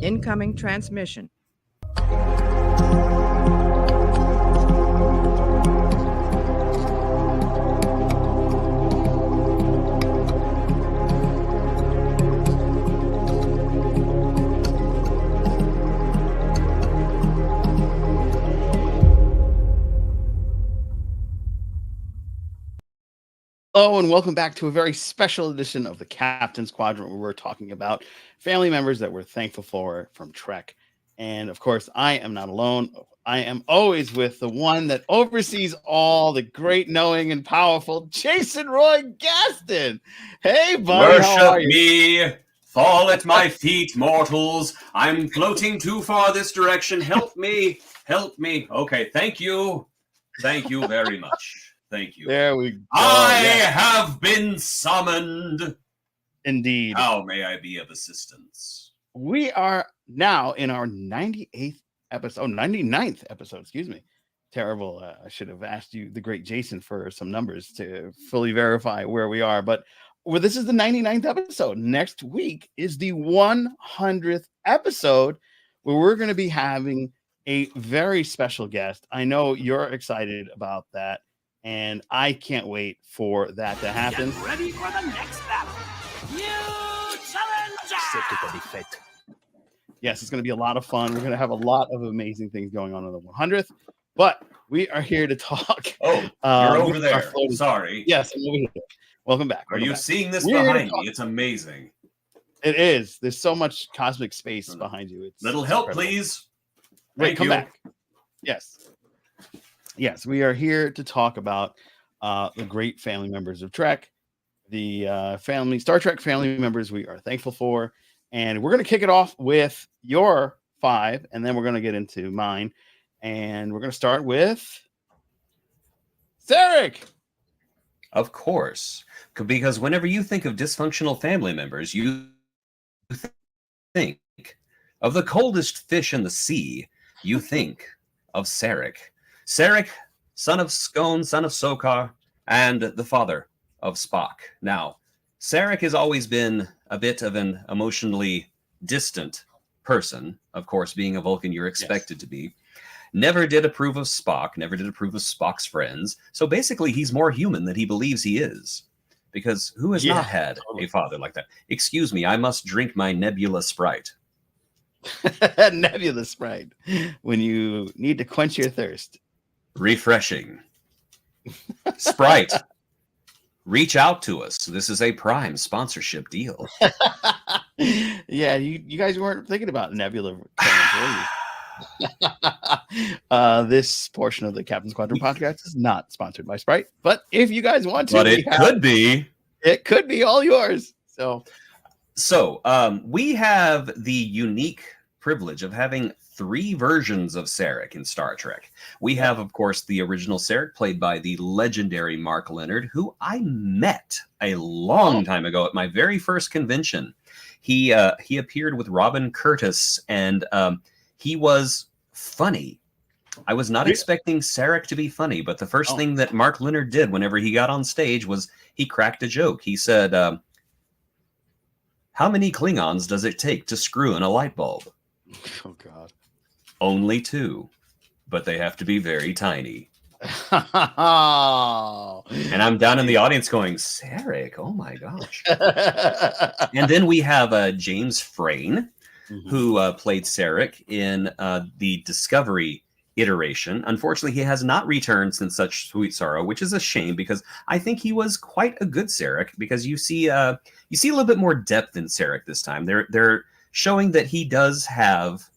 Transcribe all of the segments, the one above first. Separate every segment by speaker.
Speaker 1: Incoming transmission.
Speaker 2: Hello and welcome back to a very special edition of the Captain's Quadrant, where we're talking about family members that we're thankful for from Trek. And of course, I am not alone. I am always with the one that oversees all, the great, knowing, and powerful Jason Roy Gaston. Hey, buddy, how are
Speaker 3: Worship
Speaker 2: you?
Speaker 3: me. Fall at my feet, mortals. I'm floating too far this direction. Help me. Help me. Okay, thank you. Thank you very much. Thank you.
Speaker 2: There we go.
Speaker 3: I have been summoned.
Speaker 2: Indeed.
Speaker 3: How may I be of assistance?
Speaker 2: We are now in our 98th episode, 99th episode, excuse me. Terrible. I should have asked you, the great Jason, for some numbers to fully verify where we are. But this is the 99th episode. Next week is the 100th episode, where we're going to be having a very special guest. I know you're excited about that, and I can't wait for that to happen.
Speaker 4: Get ready for the next battle. New challenger!
Speaker 2: Yes, it's going to be a lot of fun. We're going to have a lot of amazing things going on the 100th, but we are here to talk.
Speaker 3: Oh, you're over there. Sorry.
Speaker 2: Yes, I'm over here. Welcome back.
Speaker 3: Are you seeing this behind me? It's amazing.
Speaker 2: It is. There's so much cosmic space behind you. It's
Speaker 3: Little help,
Speaker 2: incredible.
Speaker 3: please.
Speaker 2: Wait, come back. Yes, we are here to talk about the great family members of Trek, the Star Trek family members we are thankful for. And we're going to kick it off with your 5, and then we're going to get into mine. And we're going to start with Sarek.
Speaker 3: Of course, because whenever you think of dysfunctional family members, you think of the coldest fish in the sea. You think of Sarek. Sarek, son of Scone, son of Sokar, and the father of Spock. Now, Sarek has always been a bit of an emotionally distant person. Of course, being a Vulcan, you're expected to be. Never did approve of Spock, never did approve of Spock's friends. So basically, he's more human than he believes he is. Because who has not had a father like that? Excuse me, I must drink my Nebula Sprite.
Speaker 2: Nebula Sprite. When you need to quench your thirst.
Speaker 3: Refreshing. Sprite. Reach out to us. This is a prime sponsorship deal.
Speaker 2: Yeah, you guys weren't thinking about Nebula. This portion of the Captain's Quadrant podcast is not sponsored by Sprite, but if you guys want to,
Speaker 3: but it could be.
Speaker 2: It could be all yours. So
Speaker 3: we have the unique privilege of having 3 versions of Sarek in Star Trek. We have, of course, the original Sarek, played by the legendary Mark Leonard, who I met a long time ago at my very first convention. He appeared with Robin Curtis, and he was funny. I was not expecting Sarek to be funny, but the first thing that Mark Leonard did whenever he got on stage was he cracked a joke. He said, how many Klingons does it take to screw in a light bulb?
Speaker 2: Oh, God.
Speaker 3: Only 2, but they have to be very tiny. And I'm down in the audience going, Sarek, oh my gosh. And then we have James Frain, who played Sarek in the Discovery iteration. Unfortunately, he has not returned since Such Sweet Sorrow, which is a shame, because I think he was quite a good Sarek, because you see a little bit more depth in Sarek this time. They're showing that he does have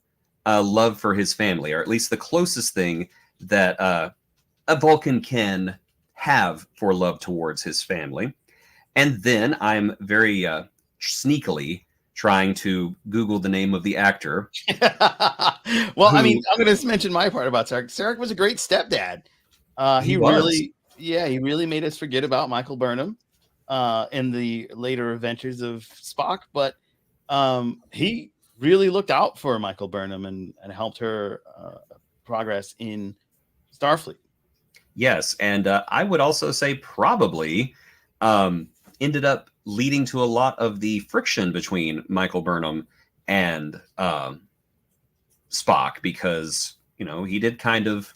Speaker 3: a love for his family, or at least the closest thing that a Vulcan can have for love towards his family. And then I'm very sneakily trying to Google the name of the actor.
Speaker 2: Well, I mean, I'm going to mention my part about Sarek. Sarek was a great stepdad. He really made us forget about Michael Burnham in the later adventures of Spock, but he really looked out for Michael Burnham and helped her progress in Starfleet.
Speaker 3: Yes, and I would also say probably ended up leading to a lot of the friction between Michael Burnham and Spock, because he did kind of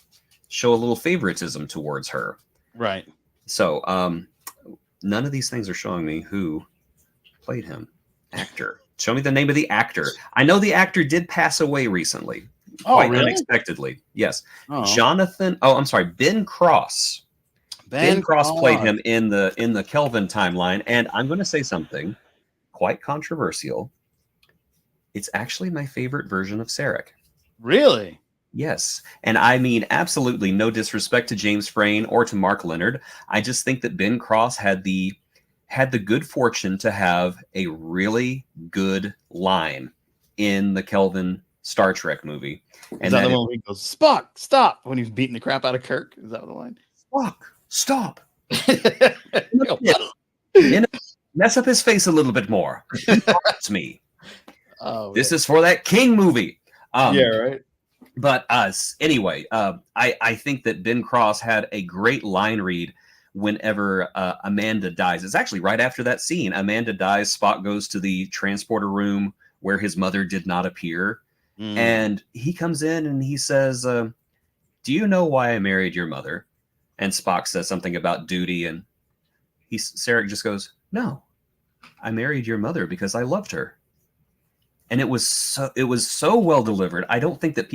Speaker 3: show a little favoritism towards her.
Speaker 2: Right.
Speaker 3: So none of these things are showing me who played him. Actor. Show me the name of the actor. I know the actor did pass away recently. Quite
Speaker 2: really?
Speaker 3: unexpectedly. Yes.
Speaker 2: Oh.
Speaker 3: Ben Cross. Ben Cross played him in the Kelvin timeline, and I'm going to say something quite controversial. It's actually my favorite version of Sarek.
Speaker 2: Really?
Speaker 3: Yes. And I mean, absolutely no disrespect to James Frain or to Mark Leonard. I just think that Ben Cross had the good fortune to have a really good line in the Kelvin Star Trek movie. And
Speaker 2: is that the one where he goes, Spock, stop, when he's beating the crap out of Kirk? Is that the line?
Speaker 3: Spock, stop. Mess up his face a little bit more. It's me.
Speaker 2: Oh,
Speaker 3: this is for that King movie.
Speaker 2: Yeah, right.
Speaker 3: But anyway, I think that Ben Cross had a great line read whenever Amanda dies. It's actually right after that scene. Amanda dies. Spock goes to the transporter room where his mother did not appear. And he comes in and he says, do you know why I married your mother? And Spock says something about duty. And Sarek just goes, no, I married your mother because I loved her. And it was so well delivered. I don't think that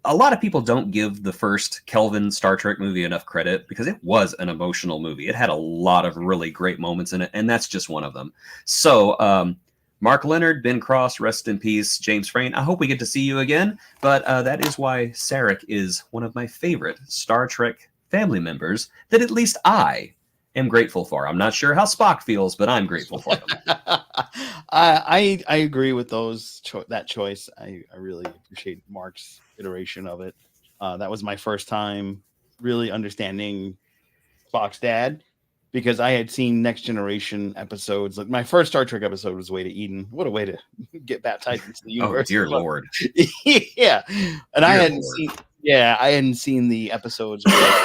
Speaker 3: a lot of people don't give the first Kelvin Star Trek movie enough credit, because it was an emotional movie. It had a lot of really great moments in it, and that's just one of them. So Mark Leonard, Ben Cross, rest in peace. James Frain, I hope we get to see you again. But that is why Sarek is one of my favorite Star Trek family members that at least I am grateful for. I'm not sure how Spock feels, but I'm grateful for them.
Speaker 2: I agree with that choice. I really appreciate Mark's iteration of it. That was my first time really understanding Spock's dad, because I had seen Next Generation episodes. Like my first Star Trek episode was Way to Eden. What a way to get baptized into the universe.
Speaker 3: Oh, dear Lord.
Speaker 2: Yeah. And I hadn't seen the episodes where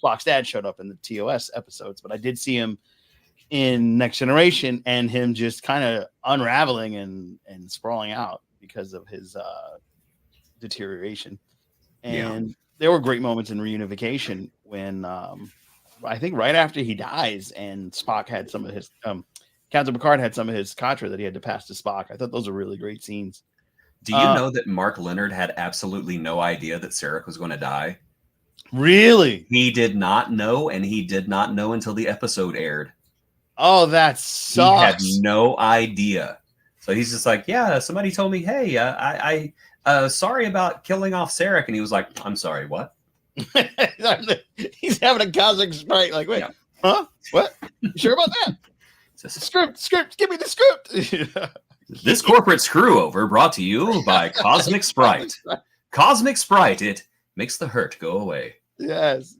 Speaker 2: Spock's dad showed up in the TOS episodes, but I did see him in Next Generation, and him just kind of unraveling and sprawling out because of his deterioration. And there were great moments in reunification when I think right after he dies, and Spock had some of his Captain Picard had some of his Katra that he had to pass to Spock. I thought those were really great scenes.
Speaker 3: Do you know that Mark Leonard had absolutely no idea that Sarek was going to die?
Speaker 2: Really?
Speaker 3: He did not know, and he did not know until the episode aired.
Speaker 2: Oh, that sucks.
Speaker 3: He had no idea. So he's just like, yeah, somebody told me, hey, I sorry about killing off Sarek. And he was like, I'm sorry, what?
Speaker 2: He's having a cosmic sprite. Like, wait, huh? What? You sure about that? Script, give me the script.
Speaker 3: This corporate screw over brought to you by Cosmic Sprite. Cosmic Sprite, it makes the hurt go away.
Speaker 2: Yes.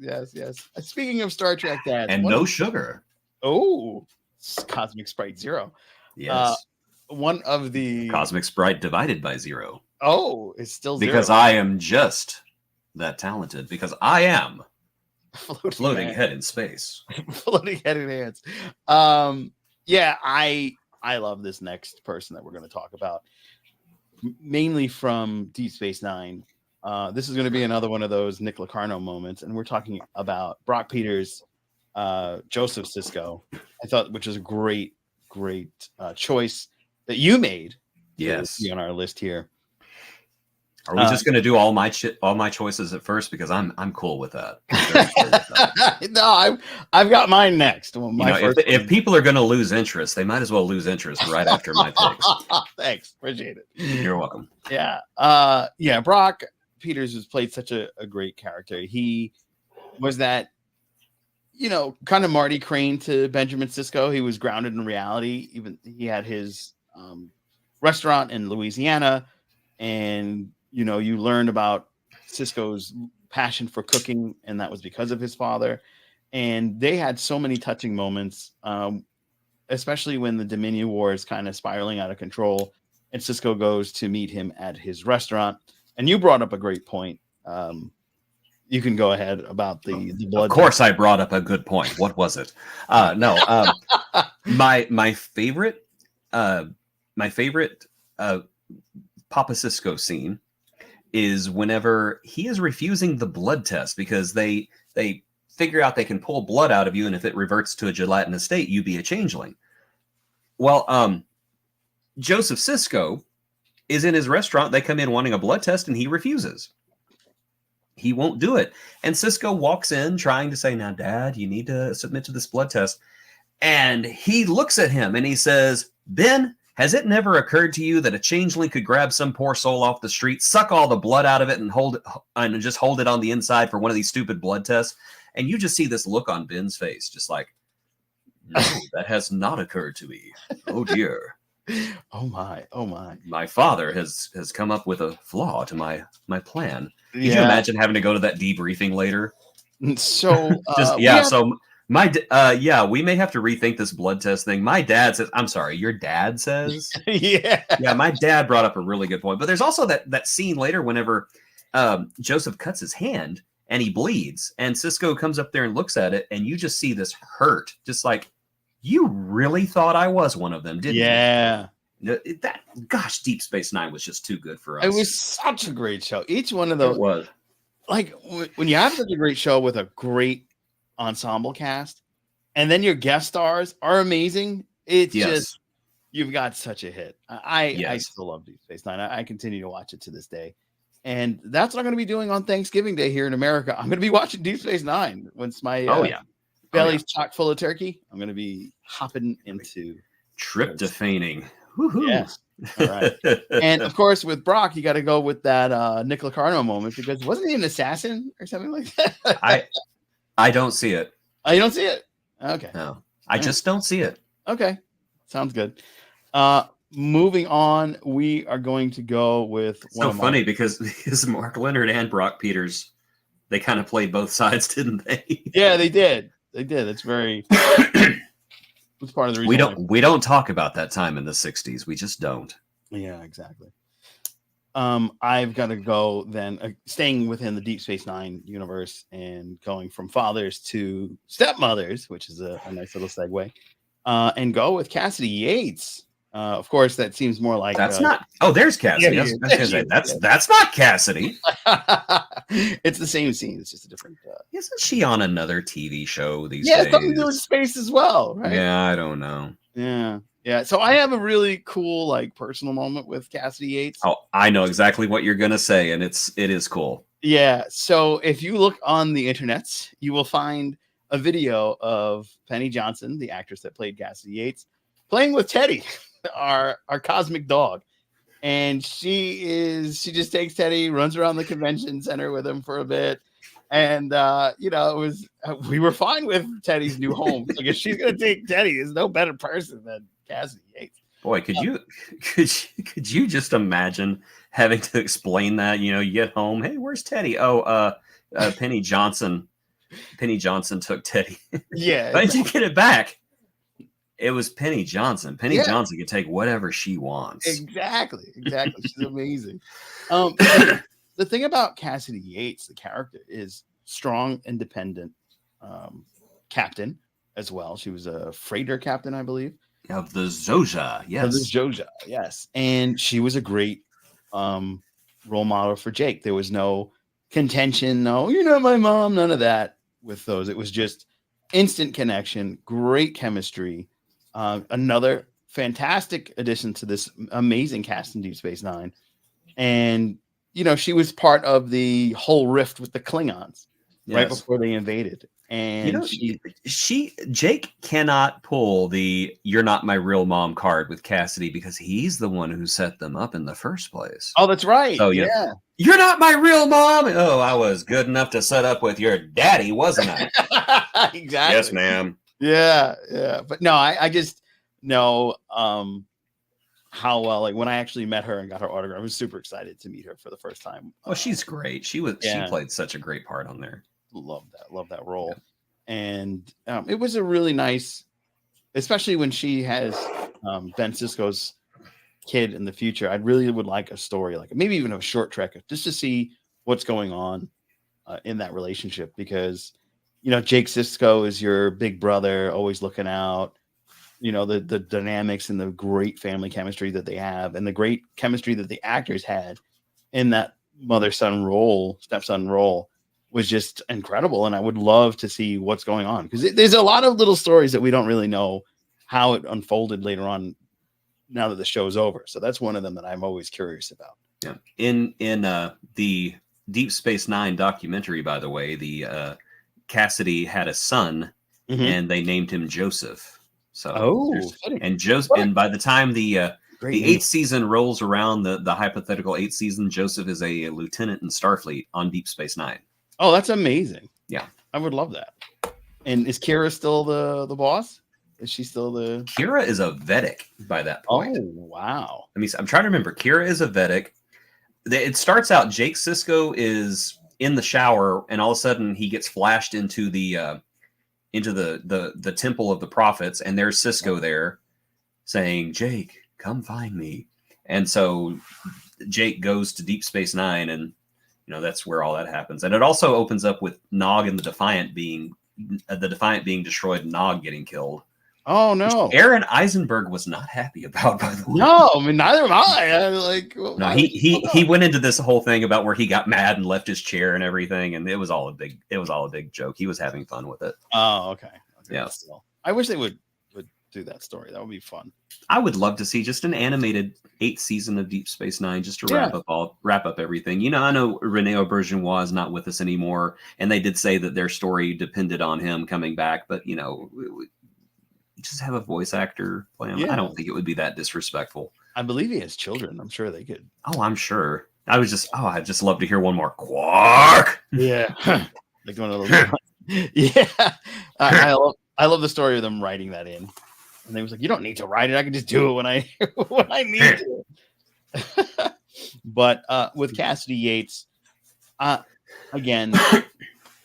Speaker 2: Speaking of Star Trek dads.
Speaker 3: And no sugar.
Speaker 2: Oh, Cosmic Sprite 0.
Speaker 3: Yes.
Speaker 2: One of the
Speaker 3: Cosmic Sprite divided by 0.
Speaker 2: Oh, it's still 0.
Speaker 3: Because I am just that talented. Because I am floating head in space.
Speaker 2: Floating head in hands. Yeah, I love this next person that we're going to talk about, mainly from Deep Space Nine. This is going to be another one of those Nick Locarno moments, and we're talking about Brock Peters, Joseph Sisko. I thought, which was a great choice that you made.
Speaker 3: Yes,
Speaker 2: on our list here.
Speaker 3: Are we just going to do all my choices at first? Because I'm cool with that.
Speaker 2: No, I've got mine next. Well,
Speaker 3: if people are going to lose interest, they might as well lose interest right after my picks.
Speaker 2: Thanks, appreciate it.
Speaker 3: You're welcome.
Speaker 2: Yeah, Brock Peters has played such a great character. He was that, kind of Marty Crane to Benjamin Sisko. He was grounded in reality. Even he had his restaurant in Louisiana, and you learned about Sisko's passion for cooking, and that was because of his father. And they had so many touching moments, especially when the Dominion War is kind of spiraling out of control, and Sisko goes to meet him at his restaurant. And you brought up a great point. you can go ahead about the blood.
Speaker 3: Of course, I brought up a good point. What was it? No, my favorite Papa Cisco scene is whenever he is refusing the blood test because they figure out they can pull blood out of you, and if it reverts to a gelatinous state, you be a changeling. Well, Joseph Cisco is in his restaurant. They come in wanting a blood test, and he refuses. He won't do it. And Cisco walks in trying to say, now, Dad, you need to submit to this blood test. And he looks at him and he says, Ben, has it never occurred to you that a changeling could grab some poor soul off the street, suck all the blood out of it, and just hold it on the inside for one of these stupid blood tests? And you just see this look on Ben's face, just like, no, that has not occurred to me. Oh, dear.
Speaker 2: Oh my.
Speaker 3: My father has come up with a flaw to my plan. Could you imagine having to go to that debriefing later?
Speaker 2: So
Speaker 3: we may have to rethink this blood test thing. My dad says, I'm sorry, your dad says?
Speaker 2: Yeah,
Speaker 3: my dad brought up a really good point. But there's also that scene later whenever Joseph cuts his hand and he bleeds, and Cisco comes up there and looks at it, and you just see this hurt, just like, you really thought I was one of them, didn't you?
Speaker 2: Yeah.
Speaker 3: Gosh, Deep Space Nine was just too good for us.
Speaker 2: It was such a great show. Each one of those
Speaker 3: was
Speaker 2: like when you have such a great show with a great ensemble cast, and then your guest stars are amazing. It's just you've got such a hit. I still love Deep Space Nine. I continue to watch it to this day, and that's what I'm going to be doing on Thanksgiving Day here in America. I'm going to be watching Deep Space Nine once my belly's chock full of turkey. I'm going to be hopping into
Speaker 3: tryptophaning.
Speaker 2: Yes. All right. And of course, with Brock, you got to go with that Nick Locarno moment, because wasn't he an assassin or something like that?
Speaker 3: I don't see it.
Speaker 2: Oh, you don't see it? Okay.
Speaker 3: No, I just don't see it.
Speaker 2: Okay. Sounds good. Moving on, we are going to go with
Speaker 3: funny because Mark Leonard and Brock Peters, they kind of played both sides, didn't they?
Speaker 2: Yeah, they did. They did. It's very it's part of the reason
Speaker 3: we don't talk about that time in the 60s. We just don't.
Speaker 2: Yeah, exactly. I've got to go then, staying within the Deep Space Nine universe and going from fathers to stepmothers, which is a nice little segue, and go with Cassidy Yates. Of course, that seems more like
Speaker 3: that's not. Oh, there's Cassidy. That's not Cassidy.
Speaker 2: It's the same scene. It's just a different.
Speaker 3: Isn't she on another TV show these days?
Speaker 2: Yeah, something to do with space as well, right?
Speaker 3: Yeah, I don't know.
Speaker 2: Yeah. So I have a really cool, like, personal moment with Cassidy Yates.
Speaker 3: Oh, I know exactly what you're gonna say, and it is cool.
Speaker 2: Yeah. So if you look on the internet, you will find a video of Penny Johnson, the actress that played Cassidy Yates, playing with Teddy, our cosmic dog. And she just takes Teddy, runs around the convention center with him for a bit. And, we were fine with Teddy's new home. Like, if she's going to take Teddy, there's no better person than Cassidy Yates.
Speaker 3: Boy, could you just imagine having to explain that? You get home. Hey, where's Teddy? Oh, Penny Johnson. Penny Johnson took Teddy.
Speaker 2: Yeah.
Speaker 3: Why did you get it back? It was Penny Johnson. Penny Johnson can take whatever she wants.
Speaker 2: Exactly. She's amazing. The thing about Cassidy Yates, the character, is strong, independent captain as well. She was a freighter captain, I believe.
Speaker 3: Of the Zoja, yes.
Speaker 2: Of the Zoja, yes. And she was a great role model for Jake. There was no contention, no, you're not my mom, none of that with those. It was just instant connection, great chemistry. Another fantastic addition to this amazing cast in Deep Space Nine. And, she was part of the whole rift with the Klingons right before they invaded. And
Speaker 3: Jake cannot pull the "you're not my real mom" card with Cassidy because he's the one who set them up in the first place.
Speaker 2: Oh, that's right.
Speaker 3: So, yeah. You're not my real mom. Oh, I was good enough to set up with your daddy, wasn't I?
Speaker 2: Exactly.
Speaker 3: Yes, ma'am.
Speaker 2: Yeah. But no, I just know how well, like, when I actually met her and got her autograph, I was super excited to meet her for the first time.
Speaker 3: Oh, she's great. She played such a great part on there.
Speaker 2: Love that role. Yeah. And it was a really nice, especially when she has Ben Sisko's kid in the future. I really would like a story, like maybe even a short trek, just to see what's going on in that relationship because, you know, Jake Sisko is your big brother, always looking out. You know, the dynamics and the great family chemistry that they have, and the great chemistry that the actors had in that mother-son role, stepson role, was just incredible. And I would love to see what's going on because there's a lot of little stories that we don't really know how it unfolded later on now that the show's over. So that's one of them that I'm always curious about.
Speaker 3: Yeah. In the Deep Space Nine documentary, by the way, the Cassidy had a son and they named him Joseph. So and Joseph, and by the time the eighth season rolls around, the hypothetical eighth season, Joseph is a lieutenant in Starfleet on Deep Space Nine.
Speaker 2: Oh, that's amazing.
Speaker 3: Yeah,
Speaker 2: I would love that. And is Kira still the boss? Is she still the...
Speaker 3: Kira is a Vedic by that point.
Speaker 2: Oh, wow.
Speaker 3: I mean, I'm trying to remember. Kira is a Vedic. It starts out, Jake Sisko is in the shower, and all of a sudden he gets flashed into the temple of the prophets, and there's Sisko there saying, Jake, come find me. And so Jake goes to Deep Space Nine, and you know that's where all that happens. And it also opens up with Nog and the Defiant being destroyed, and Nog getting killed.
Speaker 2: Oh no!
Speaker 3: Aaron Eisenberg was not happy about, by the way.
Speaker 2: No, I mean neither am I.
Speaker 3: No, he went into this whole thing about where he got mad and left his chair and everything, and it was all a big joke. He was having fun with it.
Speaker 2: Oh, okay.
Speaker 3: Yeah.
Speaker 2: Still, I wish they would do that story. That would be fun.
Speaker 3: I would love to see just an animated 8th season of Deep Space Nine just to wrap up everything. You know, I know Rene Auberjonois is not with us anymore, and they did say that their story depended on him coming back, but you know. Just have a voice actor play him. Yeah. I don't think it would be that disrespectful.
Speaker 2: I believe he has children. I'm sure they could.
Speaker 3: Oh, I'm sure. I'd just love to hear one more Quark.
Speaker 2: Yeah. Like one of those. Yeah. I love the story of them writing that in. And they was like, you don't need to write it. I can just do it when I need to. But with Cassidy Yates, again,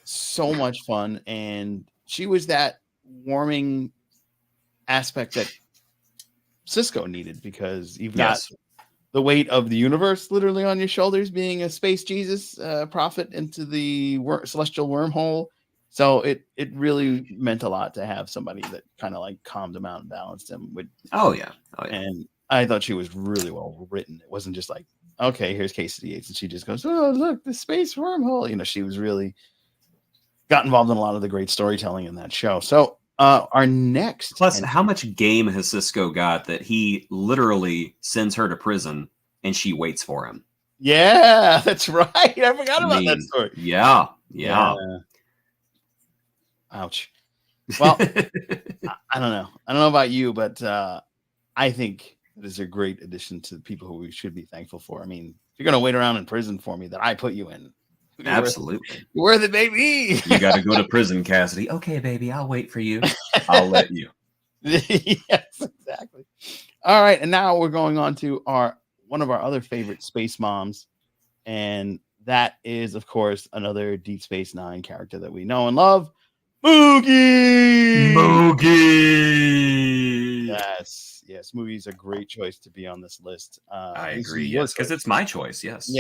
Speaker 2: so much fun. And she was that warming aspect that Sisko needed because you've got the weight of the universe literally on your shoulders, being a space Jesus prophet into the celestial wormhole. So it really meant a lot to have somebody that kind of like calmed him out and balanced him. Oh yeah. And I thought she was really well written. It wasn't just like, okay, here's Cassidy Yates, and she just goes, oh look, the space wormhole. You know, she was really got involved in a lot of the great storytelling in that show. So our next,
Speaker 3: plus, how much game has Sisko got that he literally sends her to prison and she waits for him?
Speaker 2: Yeah, that's right. I forgot about that story.
Speaker 3: Yeah.
Speaker 2: Ouch. Well, I don't know. I don't know about you, but I think it is a great addition to the people who we should be thankful for. I mean, if you're going to wait around in prison for me that I put you in.
Speaker 3: Absolutely.
Speaker 2: Worth it, baby.
Speaker 3: You got to go to prison, Cassidy. Okay, baby, I'll wait for you. I'll let you.
Speaker 2: Yes, exactly. All right, and now we're going on to one of our other favorite space moms, and that is, of course, another Deep Space Nine character that we know and love, Moogie. Yes, Moogie's a great choice to be on this list.
Speaker 3: I agree. Yes, because it's my choice. Yes.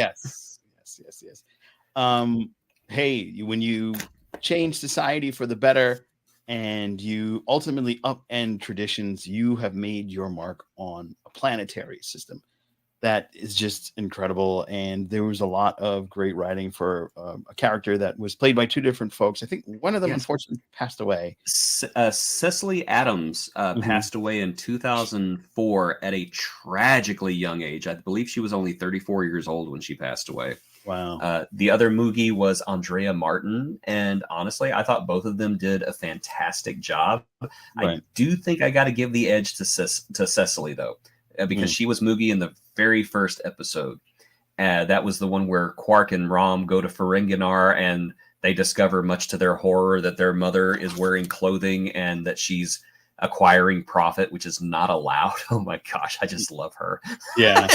Speaker 2: Hey, when you change society for the better and you ultimately upend traditions, you have made your mark on a planetary system that is just incredible. And there was a lot of great writing for a character that was played by two different folks. I think one of them unfortunately passed away.
Speaker 3: Cecily Adams passed away in 2004 at a tragically young age. I believe she was only 34 years old when she passed away.
Speaker 2: Wow.
Speaker 3: The other Moogie was Andrea Martin, and honestly, I thought both of them did a fantastic job. Right. I do think I got to give the edge to Cecily, though, because she was Moogie in the very first episode. That was the one where Quark and Rom go to Ferenginar, and they discover, much to their horror, that their mother is wearing clothing and that she's acquiring profit, which is not allowed. Oh my gosh, I just love her.
Speaker 2: Yeah.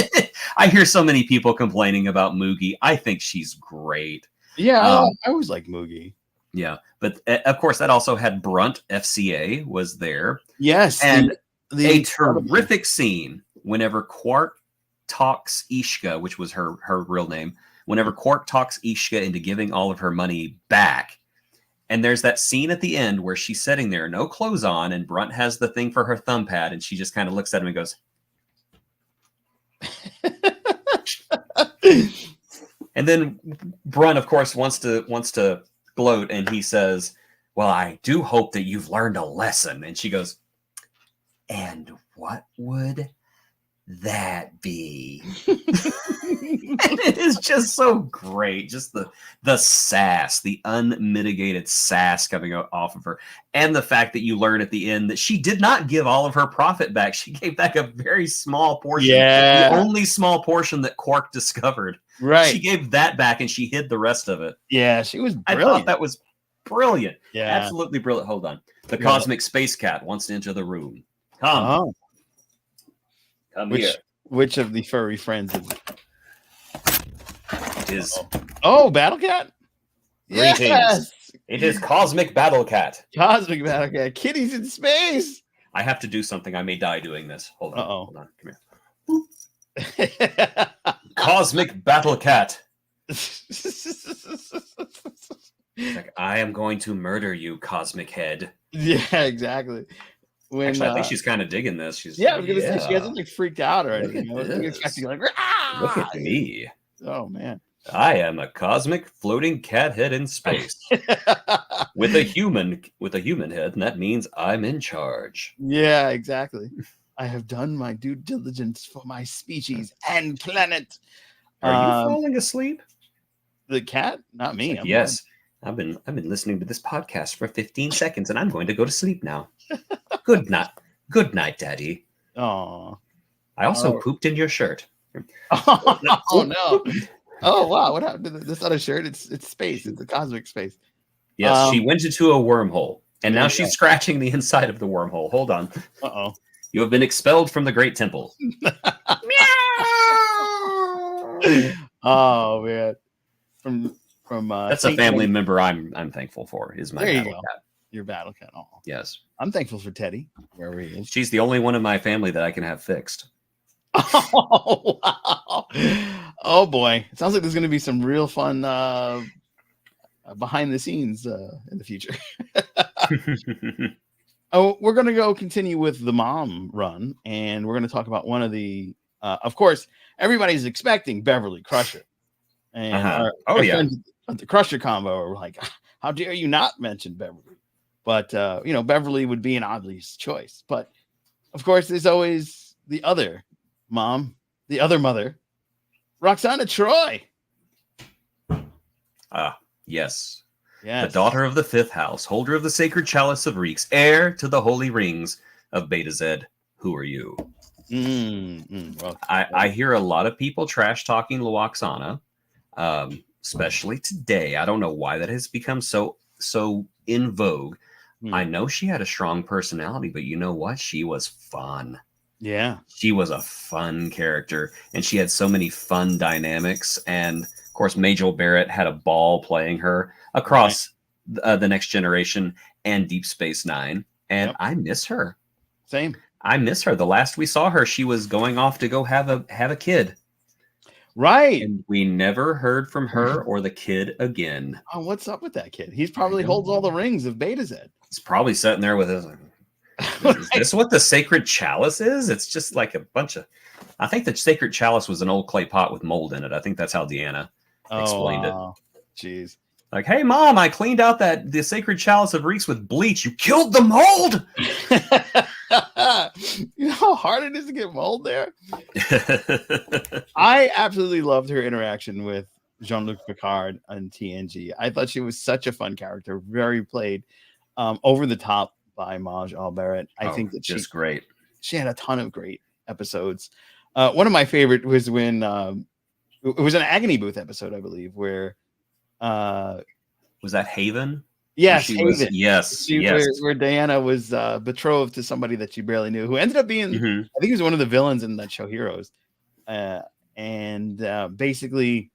Speaker 3: I hear so many people complaining about Moogie. I think she's great.
Speaker 2: Yeah, I always like Moogie.
Speaker 3: Yeah, but of course that also had Brunt, FCA, was there.
Speaker 2: Yes,
Speaker 3: and a terrific scene whenever Quark talks Ishka, which was her real name, whenever Quark talks Ishka into giving all of her money back. And there's that scene at the end where she's sitting there, no clothes on, and Brunt has the thing for her thumb pad, and she just kind of looks at him and goes, and then Brunt, of course, wants to gloat, and he says, well, I do hope that you've learned a lesson. And she goes, and what would that be? And it is just so great. Just the sass, the unmitigated sass coming off of her. And the fact that you learn at the end that she did not give all of her profit back. She gave back a very small portion.
Speaker 2: Yeah.
Speaker 3: The only small portion that Quark discovered.
Speaker 2: Right.
Speaker 3: She gave that back and she hid the rest of it.
Speaker 2: Yeah, she was
Speaker 3: I
Speaker 2: brilliant.
Speaker 3: thought that was brilliant.
Speaker 2: Yeah.
Speaker 3: Absolutely brilliant. Hold on. The
Speaker 2: Yeah.
Speaker 3: Cosmic Space Cat wants to enter the room. Come. Come here.
Speaker 2: Which of the furry friends is it?
Speaker 3: It is
Speaker 2: Oh, Battle Cat?
Speaker 3: Greetings.
Speaker 2: Yes!
Speaker 3: It is Cosmic Battle Cat.
Speaker 2: Cosmic Battle Cat. Kitty's in space.
Speaker 3: I have to do something. I may die doing this. Hold on.
Speaker 2: Uh-oh.
Speaker 3: Hold on. Come here. Cosmic Battle Cat. Like, I am going to murder you, Cosmic Head.
Speaker 2: Yeah, exactly. When,
Speaker 3: Actually, I think she's kind of digging this. She's
Speaker 2: I was gonna say she hasn't like freaked out or anything.
Speaker 3: Look at
Speaker 2: I was
Speaker 3: this.
Speaker 2: expecting like, "Ah!"
Speaker 3: Look at me.
Speaker 2: Oh man.
Speaker 3: I am a cosmic floating cat head in space with a human head, and that means I'm in charge.
Speaker 2: Yeah, exactly. I have done my due diligence for my species and planet.
Speaker 3: Are you falling asleep?
Speaker 2: The cat? Not me.
Speaker 3: Yes. I've been listening to this podcast for 15 seconds, and I'm going to go to sleep now. Good night. Good night, Daddy.
Speaker 2: Oh.
Speaker 3: I also pooped in your shirt.
Speaker 2: Oh no. Oh wow, what happened to this other shirt? It's space. It's a cosmic space.
Speaker 3: Yes, she went into a wormhole, and now
Speaker 2: Yeah.
Speaker 3: she's scratching the inside of the wormhole. Hold on.
Speaker 2: Uh-oh.
Speaker 3: You have been expelled from the Great Temple.
Speaker 2: Oh man. From
Speaker 3: That's a family member I'm thankful for. Is my
Speaker 2: There you
Speaker 3: battle
Speaker 2: go.
Speaker 3: cat.
Speaker 2: Your battle cat. Oh.
Speaker 3: Yes,
Speaker 2: I'm thankful for Teddy, wherever he is.
Speaker 3: she's the only one in my family that I can have fixed.
Speaker 2: Oh wow. Oh boy. It sounds like there's gonna be some real fun behind the scenes in the future. Oh, we're gonna go continue with the mom run, and we're gonna talk about one of the of course, everybody's expecting Beverly Crusher. And
Speaker 3: Uh-huh.
Speaker 2: our
Speaker 3: Yeah.
Speaker 2: friends at the Crusher combo are like, how dare you not mention Beverly? But Beverly would be an obvious choice. But of course, there's always the other mom, the other mother, Roxana Troy.
Speaker 3: Yes.
Speaker 2: Yes.
Speaker 3: The daughter of the fifth house, holder of the sacred chalice of Reeks, heir to the holy rings of Beta Z. Who are you?
Speaker 2: Well,
Speaker 3: I hear a lot of people trash talking Luoxana, especially today. I don't know why that has become so in vogue. I know she had a strong personality, but you know what? She was fun.
Speaker 2: yeah.
Speaker 3: She was a fun character, and she had so many fun dynamics. And of course, Majel Barrett had a ball playing her across the Next Generation and Deep Space Nine. And
Speaker 2: Yep.
Speaker 3: I miss her.
Speaker 2: Same.
Speaker 3: I miss her. The last we saw her, she was going off to go have a kid.
Speaker 2: Right.
Speaker 3: And we never heard from her or the kid again.
Speaker 2: Oh, what's up with that kid? He's probably holds all the rings of Beta Z.
Speaker 3: He's probably sitting there with his. Is this what the sacred chalice is? It's just like a bunch of. I think the sacred chalice was an old clay pot with mold in it. I think that's how Deanna explained it.
Speaker 2: Jeez.
Speaker 3: Like, hey, Mom, I cleaned out the sacred chalice of Reeks with bleach. You killed the mold.
Speaker 2: You know how hard it is to get mold there? I absolutely loved her interaction with Jean-Luc Picard on TNG. I thought she was such a fun character, very played over the top by Maj Albarrett. I think that
Speaker 3: just great.
Speaker 2: She had a ton of great episodes. One of my favorite was when it was an Agony Booth episode, I believe, where
Speaker 3: was that Haven?
Speaker 2: Yes,
Speaker 3: Haven. Yes.
Speaker 2: Where Diana was betrothed to somebody that she barely knew, who ended up being, I think he was one of the villains in that show Heroes. Basically,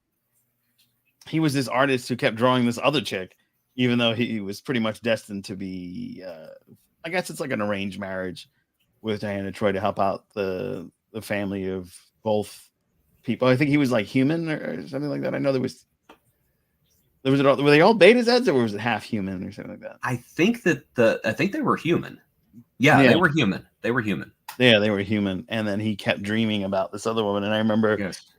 Speaker 2: he was this artist who kept drawing this other chick, even though he was pretty much destined to be, I guess it's like an arranged marriage with Diana Troy to help out the family of both people. I think he was like human or something like that. I know there was were they all Beta Zeds or was it half human or something like that?
Speaker 3: I think they were human. Yeah,
Speaker 2: Yeah.
Speaker 3: they were human. They were human.
Speaker 2: Yeah, they were human. And then he kept dreaming about this other woman. And I remember
Speaker 3: Yes.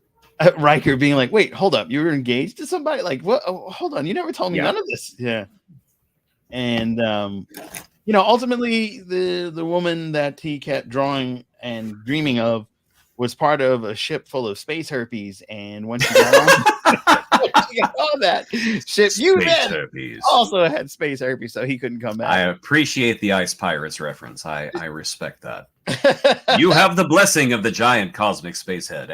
Speaker 2: Riker being like, "Wait, hold up, you were engaged to somebody? Like, what? Oh, hold on, you never told me none of this." Yeah, and ultimately, the woman that he kept drawing and dreaming of was part of a ship full of space herpes, and when she got on that ship, you then also had space herpes, so he couldn't come back.
Speaker 3: I appreciate the Ice Pirates reference. I respect that. You have the blessing of the giant cosmic space head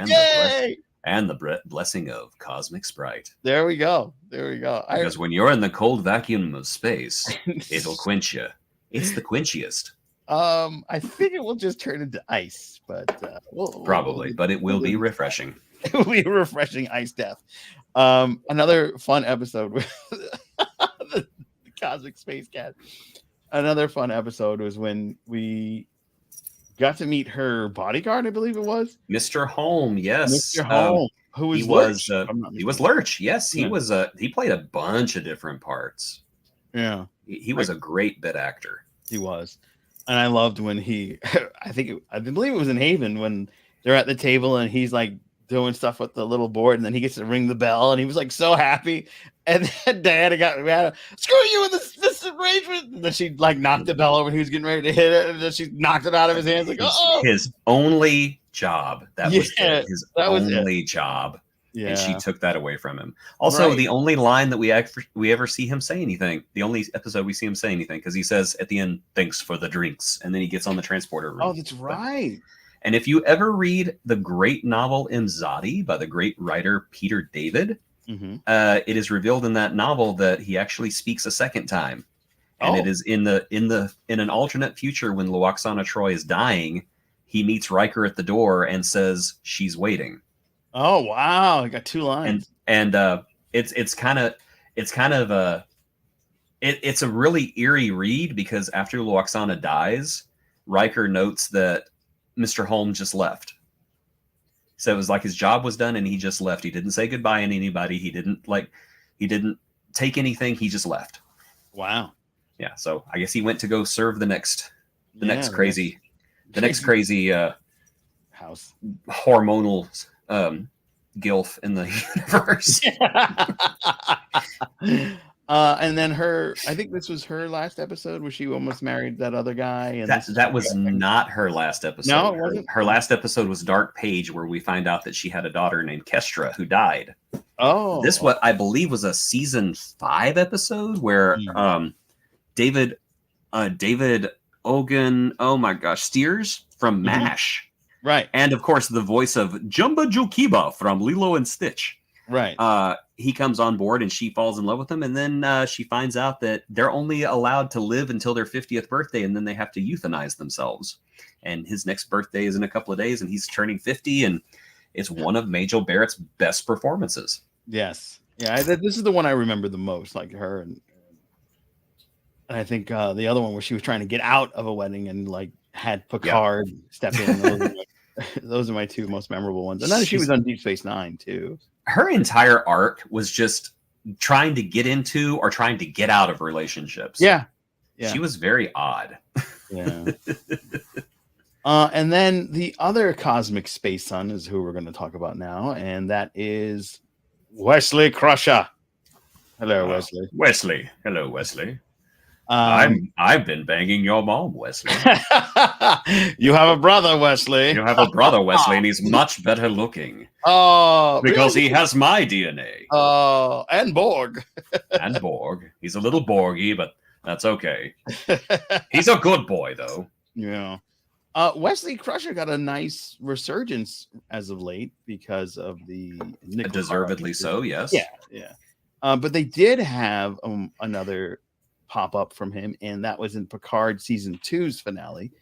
Speaker 3: and the blessing of Cosmic Sprite.
Speaker 2: There we go. Because
Speaker 3: when you're in the cold vacuum of space, it'll quench you. It's the quenchiest.
Speaker 2: I think it will just turn into ice, but
Speaker 3: but it will be refreshing.
Speaker 2: It will be refreshing ice death. Another fun episode with the Cosmic Space Cat. Another fun episode was when we got to meet her bodyguard, I believe it was
Speaker 3: Mr. Holm. Yes,
Speaker 2: Mr. Holm, who was Lurch.
Speaker 3: He was Lurch. Yes, he was. He played a bunch of different parts.
Speaker 2: Yeah,
Speaker 3: he was a great bit actor.
Speaker 2: He was, and I loved when he. I believe it was in Haven when they're at the table and he's like doing stuff with the little board, and then he gets to ring the bell, and he was like so happy. And then Diana got mad. Screw you with this arrangement. And then she like knocked the bell over, and he was getting ready to hit it, and then she knocked it out of his hands. Like,
Speaker 3: his only job. That was his only job. Yeah. And she took that away from him. Also, the only line that we ever see him say anything, the only episode we see him say anything, because he says at the end, "Thanks for the drinks," and then he gets on the transporter room.
Speaker 2: Oh, that's right.
Speaker 3: And if you ever read the great novel Imzadi by the great writer Peter David, it is revealed in that novel that he actually speaks a second time, and it is in an alternate future when Luoxana Troy is dying. He meets Riker at the door and says, "She's waiting."
Speaker 2: Oh wow! I got two lines,
Speaker 3: and it's a really eerie read because after Luoxana dies, Riker notes that Mr. Holm just left. So it was like his job was done and he just left. He didn't say goodbye to anybody. He didn't take anything. He just left.
Speaker 2: Wow.
Speaker 3: Yeah. So I guess he went to go serve the next crazy
Speaker 2: house
Speaker 3: hormonal gilf in the universe.
Speaker 2: And then I think this was her last episode where she almost married that other guy. And
Speaker 3: that was not her last episode.
Speaker 2: No, it wasn't.
Speaker 3: Her last episode was Dark Page, where we find out that she had a daughter named Kestra who died.
Speaker 2: Oh,
Speaker 3: this what I believe was a season 5 episode where David Ogun, oh my gosh, Steers from MASH.
Speaker 2: Right.
Speaker 3: And of course the voice of Jumba Jukiba from Lilo and Stitch.
Speaker 2: Right.
Speaker 3: He comes on board and she falls in love with him. And then she finds out that they're only allowed to live until their 50th birthday. And then they have to euthanize themselves. And his next birthday is in a couple of days and he's turning 50. And it's one of Majel Barrett's best performances.
Speaker 2: Yes. Yeah. This is the one I remember the most, like her. And I think the other one where she was trying to get out of a wedding and like had Picard step in. Those are my two most memorable ones. And then she was on Deep Space Nine too.
Speaker 3: Her entire arc was just trying to get into or trying to get out of relationships.
Speaker 2: Yeah.
Speaker 3: She was very odd.
Speaker 2: Yeah. And then the other cosmic space son is who we're going to talk about now, and that is Wesley Crusher. Hello, Wesley.
Speaker 3: Wesley. Hello, Wesley. I've been banging your mom, Wesley.
Speaker 2: You have a brother, Wesley.
Speaker 3: You have a brother, Wesley, and he's much better looking.
Speaker 2: Oh,
Speaker 3: because he has my DNA.
Speaker 2: Oh, and Borg.
Speaker 3: And Borg. He's a little Borgy, but that's okay. He's a good boy, though.
Speaker 2: Yeah. Wesley Crusher got a nice resurgence as of late because of the
Speaker 3: deservedly so, yes.
Speaker 2: Yeah. But they did have another pop up from him, and that was in Picard season 2's finale.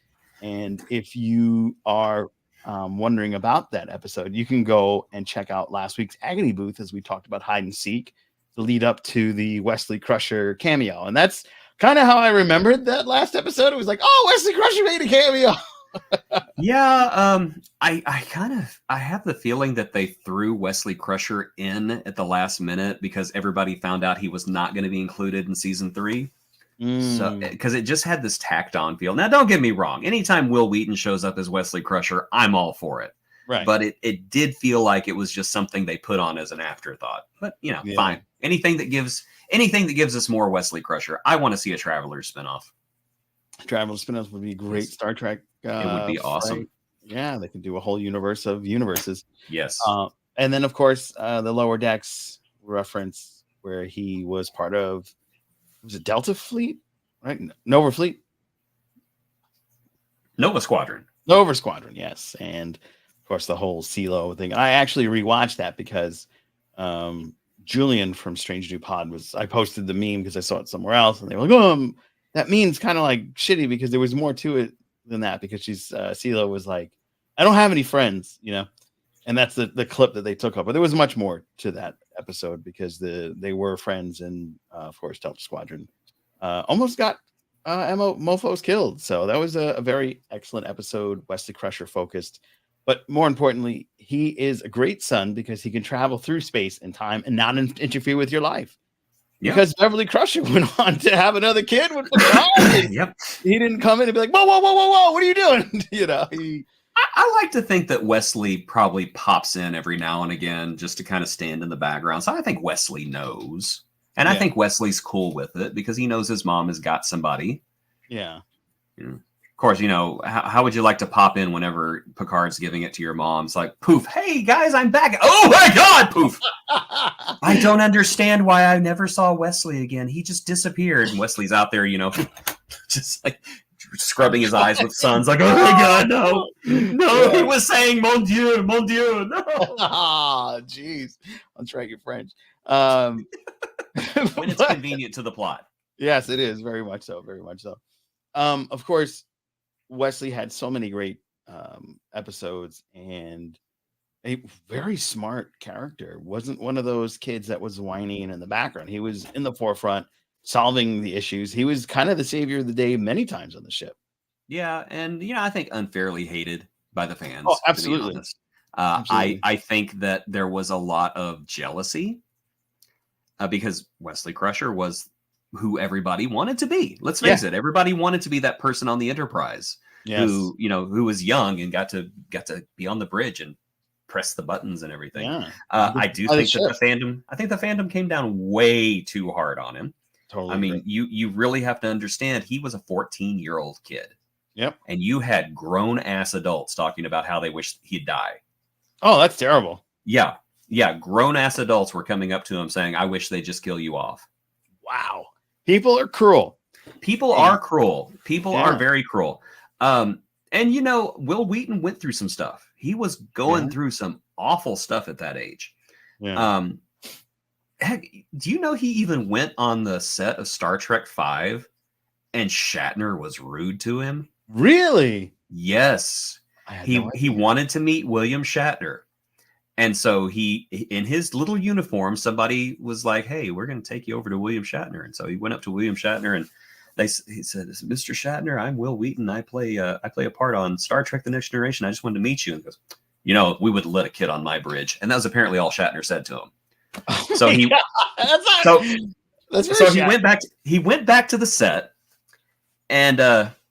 Speaker 2: And if you are wondering about that episode, you can go and check out last week's Agony Booth as we talked about hide and seek, the lead up to the Wesley Crusher cameo. And that's kind of how I remembered that last episode. It was like, oh, Wesley Crusher made a cameo.
Speaker 3: Yeah, I have the feeling that they threw Wesley Crusher in at the last minute because everybody found out he was not going to be included in season 3. So, because it just had this tacked on feel. Now, don't get me wrong. Anytime Will Wheaton shows up as Wesley Crusher, I'm all for it.
Speaker 2: Right.
Speaker 3: But it did feel like it was just something they put on as an afterthought. But fine. Anything that gives us more Wesley Crusher. I want to see a Travelers spinoff.
Speaker 2: Travelers spinoff would be great. Star Trek.
Speaker 3: It would be awesome.
Speaker 2: Right? Yeah, they can do a whole universe of universes.
Speaker 3: Yes.
Speaker 2: And then of course the Lower Decks reference where he was part of, was it Delta Fleet? Right? Nova Fleet?
Speaker 3: Nova Squadron.
Speaker 2: Nova Squadron, yes. And of course the whole CeeLo thing. I actually rewatched that because Julian from Strange New Pod I posted the meme because I saw it somewhere else, and they were like, "Oh, that meme's kind of like shitty because there was more to it than that." Because CeeLo was like, "I don't have any friends," and that's the clip that they took up. But there was much more to that episode because they were friends, and of course Delta Squadron almost got mofos killed. So that was a very excellent episode, Wesley Crusher focused. But more importantly, he is a great son because he can travel through space and time and not interfere with your life. Yeah. Because Beverly Crusher went on to have another kid with Picard.
Speaker 3: Yep.
Speaker 2: He didn't come in and be like, whoa, what are you doing?
Speaker 3: I like to think that Wesley probably pops in every now and again just to kind of stand in the background. So I think Wesley knows. And I think Wesley's cool with it because he knows his mom has got somebody.
Speaker 2: Yeah.
Speaker 3: Of course, how would you like to pop in whenever Picard's giving it to your mom? It's like, poof, hey, guys, I'm back. Oh, my God, poof. I don't understand why I never saw Wesley again. He just disappeared. And Wesley's out there, just like scrubbing his eyes with suns. Like, oh, my God, no. No, he was saying, mon Dieu, no.
Speaker 2: Oh, jeez. I'm trying your French.
Speaker 3: When it's convenient to the plot.
Speaker 2: Yes, it is. Very much so. Very much so. Of course, Wesley had so many great episodes and a very smart character. Wasn't one of those kids that was whining in the background. He was in the forefront solving the issues. He was kind of the savior of the day many times on the ship.
Speaker 3: Yeah, and I think unfairly hated by the fans.
Speaker 2: Oh, absolutely.
Speaker 3: To be honest. I think that there was a lot of jealousy because Wesley Crusher was who everybody wanted to be. Let's face it, everybody wanted to be that person on the Enterprise who was young and got to be on the bridge and press the buttons and everything. Yeah. I think the fandom came down way too hard on him.
Speaker 2: Totally.
Speaker 3: I mean, you really have to understand he was a 14-year-old kid.
Speaker 2: Yep.
Speaker 3: And you had grown ass adults talking about how they wish he'd die.
Speaker 2: Oh, that's terrible.
Speaker 3: Yeah. Yeah. Grown ass adults were coming up to him saying, I wish they'd just kill you off.
Speaker 2: Wow. People are cruel.
Speaker 3: People are cruel. People are very cruel. And Will Wheaton went through some stuff. He was going through some awful stuff at that age.
Speaker 2: Yeah.
Speaker 3: Heck, do you know he even went on the set of Star Trek V and Shatner was rude to him?
Speaker 2: Really?
Speaker 3: Yes. He wanted to meet William Shatner. And so he, in his little uniform, somebody was like, hey, we're going to take you over to William Shatner. And so he went up to William Shatner and he said, Mr. Shatner, I'm Will Wheaton. I play a part on Star Trek The Next Generation. I just wanted to meet you. And he goes, we would let a kid on my bridge. And that was apparently all Shatner said to him. So he went back to the set and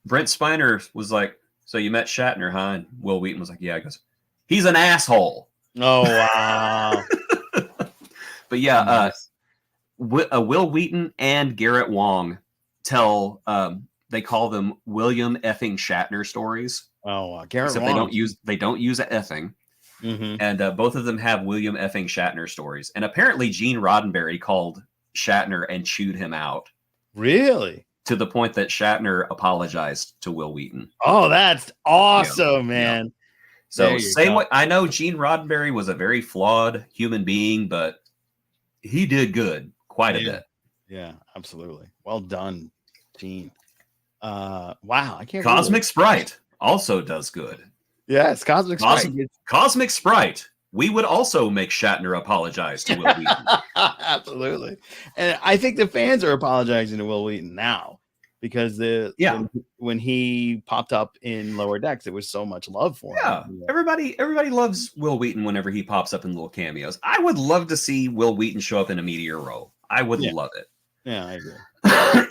Speaker 3: Brent Spiner was like, so you met Shatner, huh? And Will Wheaton was like, yeah. He goes, he's an asshole.
Speaker 2: Oh, wow.
Speaker 3: But yeah, Will Wheaton and Garrett Wang they call them William effing Shatner stories.
Speaker 2: Oh, Garrett
Speaker 3: Except
Speaker 2: Wang.
Speaker 3: they don't use a effing.
Speaker 2: Mm-hmm.
Speaker 3: And both of them have William effing Shatner stories. And apparently Gene Roddenberry called Shatner and chewed him out.
Speaker 2: Really? To
Speaker 3: the point that Shatner apologized to Will Wheaton.
Speaker 2: Oh, that's awesome, man.
Speaker 3: Yeah. So same way, I know Gene Roddenberry was a very flawed human being, but he did good quite a bit.
Speaker 2: Yeah, absolutely. Well done, Gene. Wow, I can't.
Speaker 3: Cosmic Sprite also does good.
Speaker 2: Yes, Cosmic Sprite.
Speaker 3: Cosmic Sprite. We would also make Shatner apologize to Will Wheaton.
Speaker 2: Absolutely. And I think the fans are apologizing to Will Wheaton now. because when he popped up in Lower Decks, it was so much love for him.
Speaker 3: Everybody loves Will Wheaton whenever he pops up in little cameos. I would love to see Will Wheaton show up in a meteor role. I would love it.
Speaker 2: Yeah, I agree.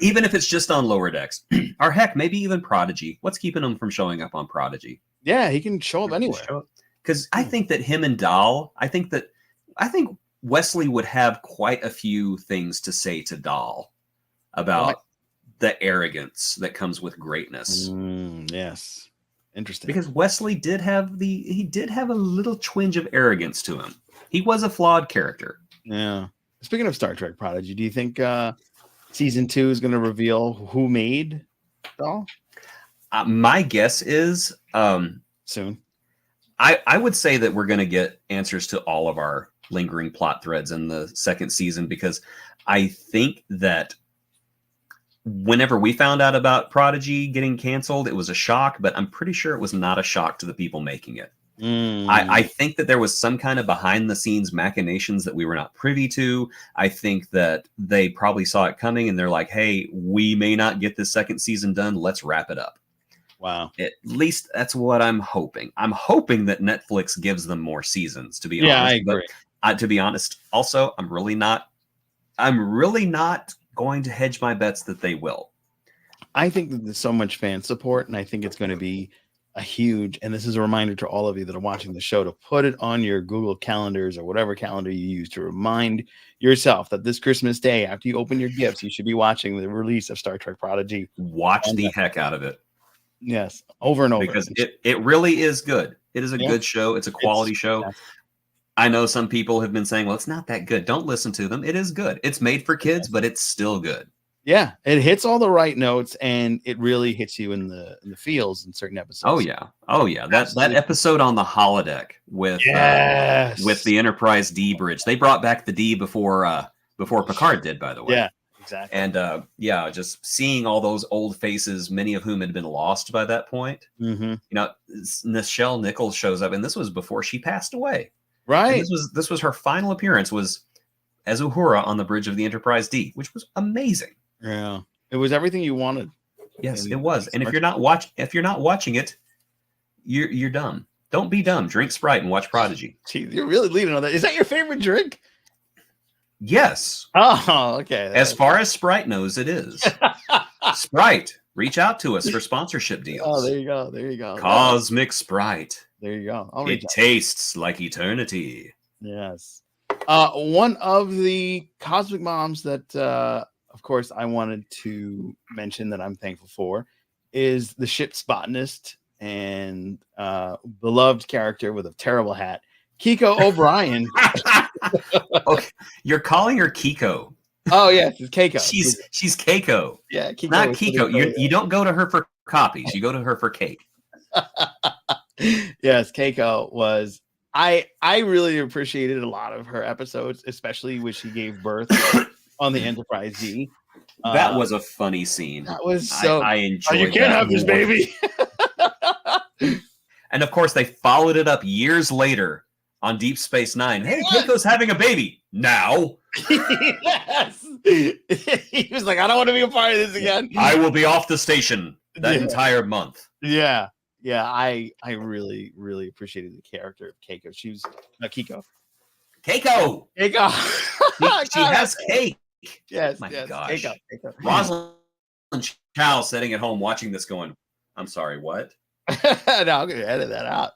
Speaker 3: Even if it's just on Lower Decks, or heck, maybe even Prodigy. What's keeping him from showing up on Prodigy?
Speaker 2: Yeah, he can show up anywhere.
Speaker 3: Because I think that him and Dahl, I think Wesley would have quite a few things to say to Dahl about the arrogance that comes with greatness.
Speaker 2: Yes. Interesting.
Speaker 3: Because Wesley did have a little twinge of arrogance to him. He was a flawed character.
Speaker 2: Yeah. Speaking of Star Trek Prodigy, do you think season 2 is going to reveal who made Dahl?
Speaker 3: My guess is
Speaker 2: soon.
Speaker 3: I would say that we're going to get answers to all of our lingering plot threads in the second season, because I think that whenever we found out about Prodigy getting canceled, it was a shock, but I'm pretty sure it was not a shock to the people making it. I think that there was some kind of behind the scenes machinations that we were not privy to. I think that they probably saw it coming and they're like, hey, we may not get this second season done. Let's wrap it up.
Speaker 2: Wow.
Speaker 3: At least that's what I'm hoping. I'm hoping that Netflix gives them more seasons, to be honest.
Speaker 2: Yeah, I agree.
Speaker 3: But, to be honest, also, I'm really not going to hedge my bets that they will.
Speaker 2: I think that there's so much fan support, and I think it's going to be a huge, and this is a reminder to all of you that are watching the show, to put it on your Google calendars or whatever calendar you use to remind yourself that this Christmas Day, after you open your gifts, you should be watching the release of Star Trek Prodigy.
Speaker 3: Watch the heck out of it.
Speaker 2: Yes, over and over.
Speaker 3: Because it really is good. It is a good show. It's a quality show.
Speaker 2: Yes.
Speaker 3: I know some people have been saying, well, it's not that good. Don't listen to them. It is good. It's made for kids, but it's still good.
Speaker 2: Yeah, it hits all the right notes, and it really hits you in the feels in certain episodes.
Speaker 3: Oh yeah. That episode on the holodeck with the Enterprise D bridge. They brought back the D before Picard did, by the way.
Speaker 2: Yeah, exactly.
Speaker 3: And just seeing all those old faces, many of whom had been lost by that point.
Speaker 2: Mm-hmm.
Speaker 3: You know, Nichelle Nichols shows up, and this was before she passed away.
Speaker 2: Right.
Speaker 3: And this was her final appearance, was as Uhura on the bridge of the Enterprise D, which was amazing.
Speaker 2: Yeah, it was everything you wanted.
Speaker 3: Yes, it was. And if you're not watching it, you're dumb. Don't be dumb. Drink Sprite and watch Prodigy.
Speaker 2: Gee, you're really leaning on that. Is that your favorite drink?
Speaker 3: Yes.
Speaker 2: Oh, okay.
Speaker 3: As far as Sprite knows, it is. Sprite, reach out to us for sponsorship deals.
Speaker 2: Oh, there you go. There you go.
Speaker 3: Cosmic Sprite.
Speaker 2: There you go.
Speaker 3: It tastes like eternity.
Speaker 2: Yes. One of the cosmic moms that, of course, I wanted to mention that I'm thankful for is the ship's botanist and beloved character with a terrible hat, Kiko O'Brien.
Speaker 3: Okay. You're calling her Kiko.
Speaker 2: Oh yes, it's Keiko.
Speaker 3: She's Keiko.
Speaker 2: Yeah, Kiko,
Speaker 3: not Kiko. You don't go to her for copies. You go to her for cake.
Speaker 2: Yes, Keiko was. I really appreciated a lot of her episodes, especially when she gave birth on the Enterprise D.
Speaker 3: That was a funny scene.
Speaker 2: That was so.
Speaker 3: I enjoyed.
Speaker 2: You can't have this baby.
Speaker 3: And of course, they followed it up years later on Deep Space Nine. Hey, Keiko's having a baby now.
Speaker 2: Yes. He was like, I don't want to be a part of this again.
Speaker 3: I will be off the station that entire month.
Speaker 2: Yeah. Yeah. I really, really appreciated the character of Keiko. She was Kiko.
Speaker 3: Keiko. She has cake.
Speaker 2: Yes.
Speaker 3: My
Speaker 2: yes.
Speaker 3: gosh.
Speaker 2: Keiko.
Speaker 3: Rosalind Chow sitting at home watching this going, I'm sorry, what?
Speaker 2: No, I'm going to edit that out.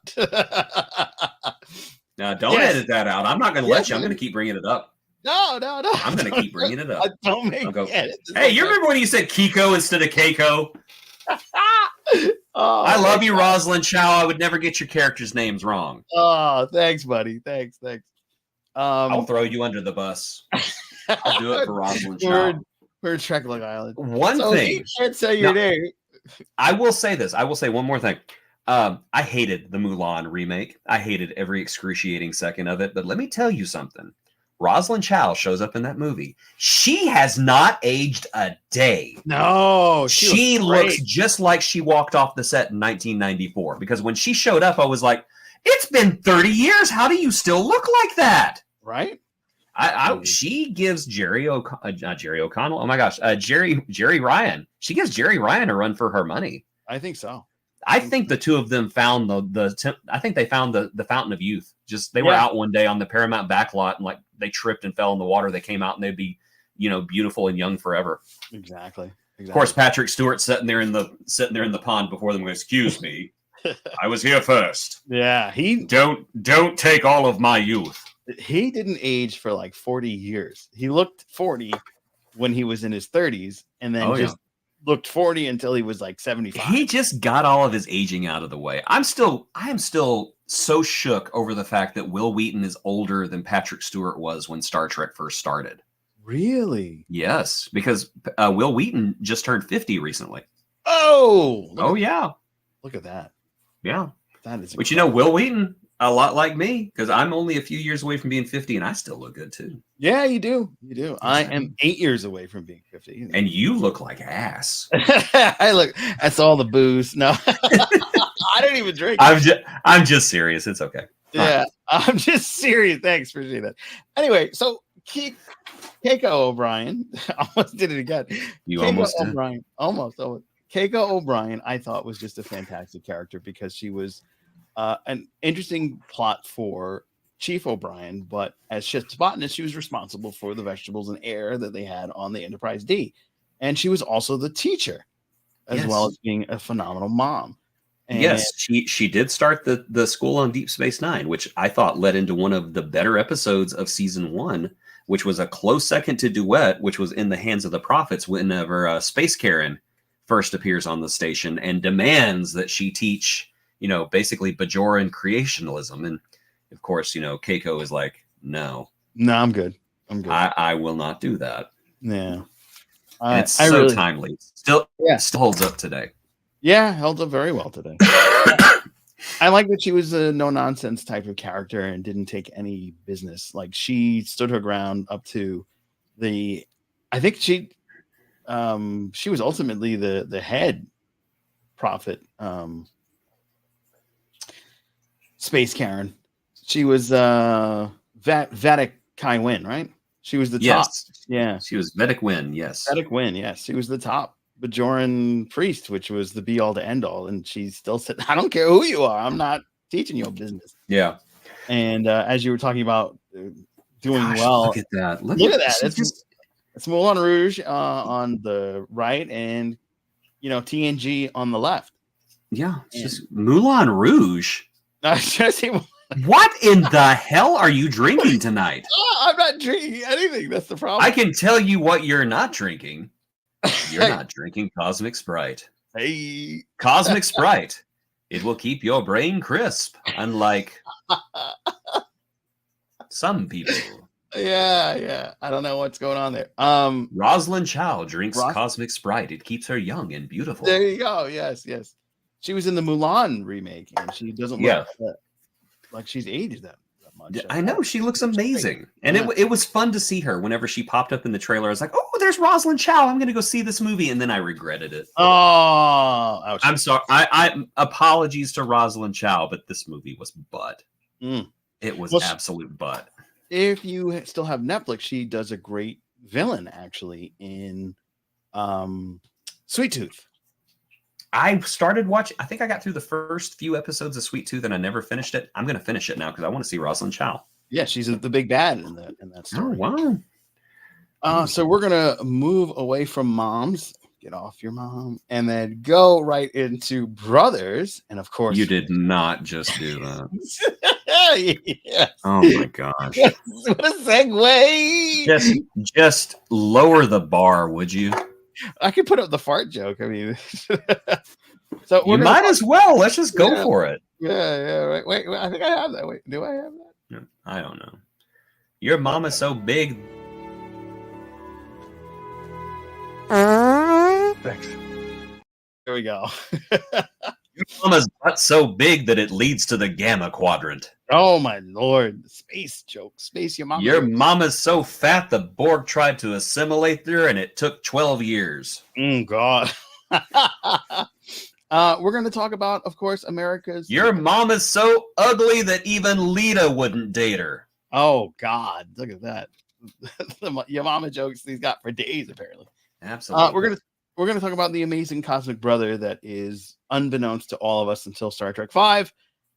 Speaker 3: No, don't edit that out. I'm not going to let you. I'm going to keep bringing it up.
Speaker 2: No.
Speaker 3: I'm going to keep bringing it up.
Speaker 2: Don't make me edit.
Speaker 3: Hey, you remember when you said Kiko instead of Keiko? I love you, Rosalind Chow. I would never get your characters' names wrong.
Speaker 2: Oh, thanks, buddy. Thanks.
Speaker 3: I'll throw you under the bus. I'll do it for Rosalind Chow.
Speaker 2: We're Trek Long Island.
Speaker 3: One thing.
Speaker 2: You can't say your name.
Speaker 3: I will say this. I will say one more thing. I hated the Mulan remake. I hated every excruciating second of it. But let me tell you something. Rosalind Chow shows up in that movie. She has not aged a day.
Speaker 2: No,
Speaker 3: she looks just like she walked off the set in 1994. Because when she showed up, I was like, it's been 30 years. How do you still look like that?
Speaker 2: Right?
Speaker 3: She gives not Jerry O'Connell. Oh my gosh, Jerry Ryan. She gives Jerry Ryan a run for her money.
Speaker 2: I think so.
Speaker 3: I think the two of them found I think they found the fountain of youth. Just they were out one day on the Paramount backlot and like they tripped and fell in the water. They came out and they'd be, beautiful and young forever.
Speaker 2: Exactly.
Speaker 3: Of course, Patrick Stewart sitting there in the pond before them. Excuse me, I was here first.
Speaker 2: Yeah, he
Speaker 3: don't take all of my youth.
Speaker 2: He didn't age for like 40 years. He looked 40 when he was in his 30s, and then looked 40 until he was like 75.
Speaker 3: He just got all of his aging out of the way. I am still so shook over the fact that Will Wheaton is older than Patrick Stewart was when Star Trek first started.
Speaker 2: Really?
Speaker 3: Yes, because Will Wheaton just turned 50 recently.
Speaker 2: Oh,
Speaker 3: yeah.
Speaker 2: Look at that.
Speaker 3: Yeah.
Speaker 2: That is.
Speaker 3: But Will Wheaton, a lot like me, because I'm only a few years away from being 50, and I still look good too.
Speaker 2: Yeah, you do. You do. I am 8 years away from being 50.
Speaker 3: And you look like ass.
Speaker 2: I look. That's all the booze. No, I don't even drink.
Speaker 3: I'm just serious. It's okay.
Speaker 2: Yeah, I'm just serious. Thanks for saying that. Anyway, so Keiko O'Brien almost did it again.
Speaker 3: You
Speaker 2: Keiko
Speaker 3: almost did.
Speaker 2: O'Brien, almost. Keiko O'Brien, I thought was just a fantastic character because she was an interesting plot for Chief O'Brien, but as ship's botanist, she was responsible for the vegetables and air that they had on the Enterprise D, and she was also the teacher, as well as being a phenomenal mom. And
Speaker 3: yes, she did start the school on Deep Space Nine, which I thought led into one of the better episodes of season 1, which was a close second to Duet, which was In the Hands of the Prophets, whenever Space Karen first appears on the station and demands that she teach, basically Bajoran creationalism. And of course, Keiko is like, no,
Speaker 2: I'm good.
Speaker 3: I will not do that.
Speaker 2: Yeah.
Speaker 3: And it's so timely. Still holds up today.
Speaker 2: Yeah, held up very well today. I like that she was a no-nonsense type of character and didn't take any business. Like, she stood her ground up to I think she was ultimately the head prophet, Space Karen. She was Vedic Kai Wynn, right? She was the top. Yeah.
Speaker 3: She was Vedic Wynn, yes.
Speaker 2: Vedic Wynn, yes. She was the top Bajoran priest, which was the be all to end all. And she still said, I don't care who you are. I'm not teaching your business.
Speaker 3: Yeah.
Speaker 2: And as you were talking about doing well.
Speaker 3: Look at that. Look
Speaker 2: at that. It's Moulin Rouge on the right and, TNG on the left.
Speaker 3: Yeah. It's just Moulin Rouge.
Speaker 2: What
Speaker 3: in the hell are you drinking tonight?
Speaker 2: I'm not drinking anything. That's the problem.
Speaker 3: I can tell you what you're not drinking. You're not drinking Cosmic Sprite.
Speaker 2: Hey.
Speaker 3: Cosmic Sprite. It will keep your brain crisp, unlike some people.
Speaker 2: Yeah. I don't know what's going on there.
Speaker 3: Rosalind Chow drinks Cosmic Sprite. It keeps her young and beautiful.
Speaker 2: There you go. Yes. She was in the Mulan remake, and she doesn't look like she's aged that much.
Speaker 3: I know. She looks amazing. And it was fun to see her whenever she popped up in the trailer. I was like, oh, there's Rosalind Chow. I'm going to go see this movie. And then I regretted it.
Speaker 2: Oh, ouch.
Speaker 3: I'm sorry. I apologies to Rosalind Chow, but this movie was butt. It was absolute butt.
Speaker 2: If you still have Netflix, she does a great villain, actually, in Sweet Tooth.
Speaker 3: I started watching. I think I got through the first few episodes of Sweet Tooth, and I never finished it. I'm going to finish it now because I want to see Rosalind Chow.
Speaker 2: Yeah, she's the big bad in that story.
Speaker 3: Oh, wow.
Speaker 2: So we're gonna move away from moms, get off your mom, and then go right into brothers. And of course,
Speaker 3: you did not just do that.
Speaker 2: Yes.
Speaker 3: Oh my gosh!
Speaker 2: What a segue!
Speaker 3: Just lower the bar, would you?
Speaker 2: I could put up the fart joke. I mean, so
Speaker 3: you might as well. Let's just go for it.
Speaker 2: Yeah. Right. Wait, I think I have that. Wait, do I have that?
Speaker 3: No, I don't know. Your mama's so big.
Speaker 2: Thanks. Here we go.
Speaker 3: Your mama's butt so big that it leads to the Gamma Quadrant.
Speaker 2: Oh my lord. Space joke. Space your mama.
Speaker 3: Your mama's so fat the Borg tried to assimilate her and it took 12 years.
Speaker 2: God. We're going to talk about, of course, America's...
Speaker 3: Your mama's so ugly that even Lita wouldn't date her.
Speaker 2: Oh God, look at that. The Yamama jokes he's got for days, apparently.
Speaker 3: Absolutely.
Speaker 2: We're gonna talk about the amazing cosmic brother that is unbeknownst to all of us until Star Trek V,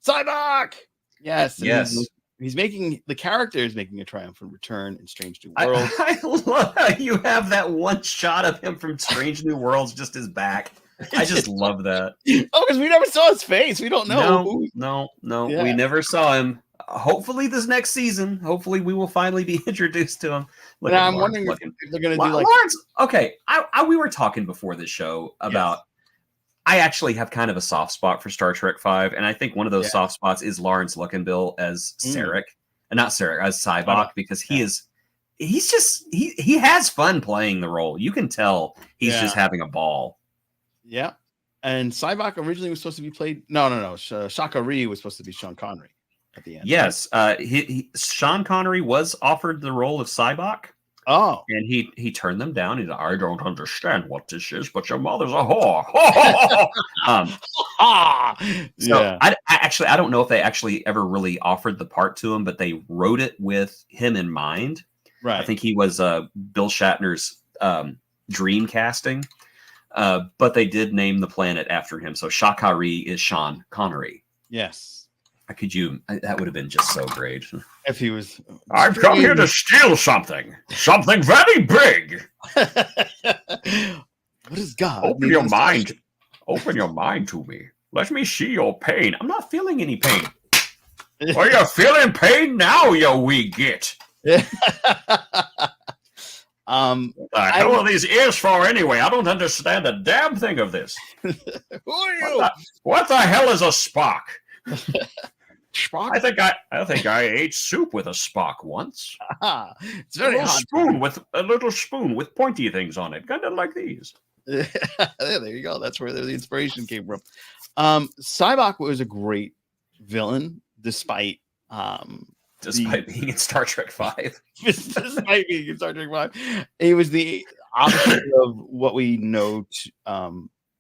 Speaker 2: Cybok. Yes, and
Speaker 3: Yes.
Speaker 2: he's making the character is making a triumphant return in Strange New Worlds.
Speaker 3: I love how you have that one shot of him from Strange New Worlds, just his back. I just love that.
Speaker 2: Oh, because we never saw his face. We don't know.
Speaker 3: No.
Speaker 2: Yeah.
Speaker 3: We never saw him. Hopefully this next season, hopefully we will finally be introduced to him.
Speaker 2: Now, I'm wondering if they're going to do like
Speaker 3: Lawrence. Okay, we were talking before the show about. Yes. I actually have kind of a soft spot for Star Trek V, and I think one of those soft spots is Lawrence Luckenbill as Sarek, and not Sarek as Cybok, because he has fun playing the role. You can tell he's just having a ball.
Speaker 2: Yeah, and Cybok originally was supposed to be played. No. Shaka Ree was supposed to be Sean Connery at the end.
Speaker 3: Yes, Sean Connery was offered the role of Cybok.
Speaker 2: Oh,
Speaker 3: and he turned them down. He's like, I don't understand what this is, but your mother's a whore. So I don't know if they actually ever really offered the part to him, but they wrote it with him in mind.
Speaker 2: Right.
Speaker 3: I think he was Bill Shatner's dream casting, but they did name the planet after him. So Shakari is Sean Connery.
Speaker 2: Yes.
Speaker 3: That would have been just so great.
Speaker 2: If he was,
Speaker 3: I've come here to steal something very big.
Speaker 2: What is God?
Speaker 3: Open your mind. Open your mind to me. Let me see your pain. I'm not feeling any pain. Are you feeling pain now, you wee git? The hell are these ears for anyway? I don't understand a damn thing of this.
Speaker 2: Who are you?
Speaker 3: What the hell is a Spock?
Speaker 2: Spock?
Speaker 3: I think I ate soup with a Spock once.
Speaker 2: It's very hot.
Speaker 3: A little spoon with pointy things on it, kind of like these.
Speaker 2: There you go. That's where the inspiration came from. Cybok was a great villain, despite
Speaker 3: being in Star Trek V.
Speaker 2: Despite being in Star Trek V, he was the opposite of what we know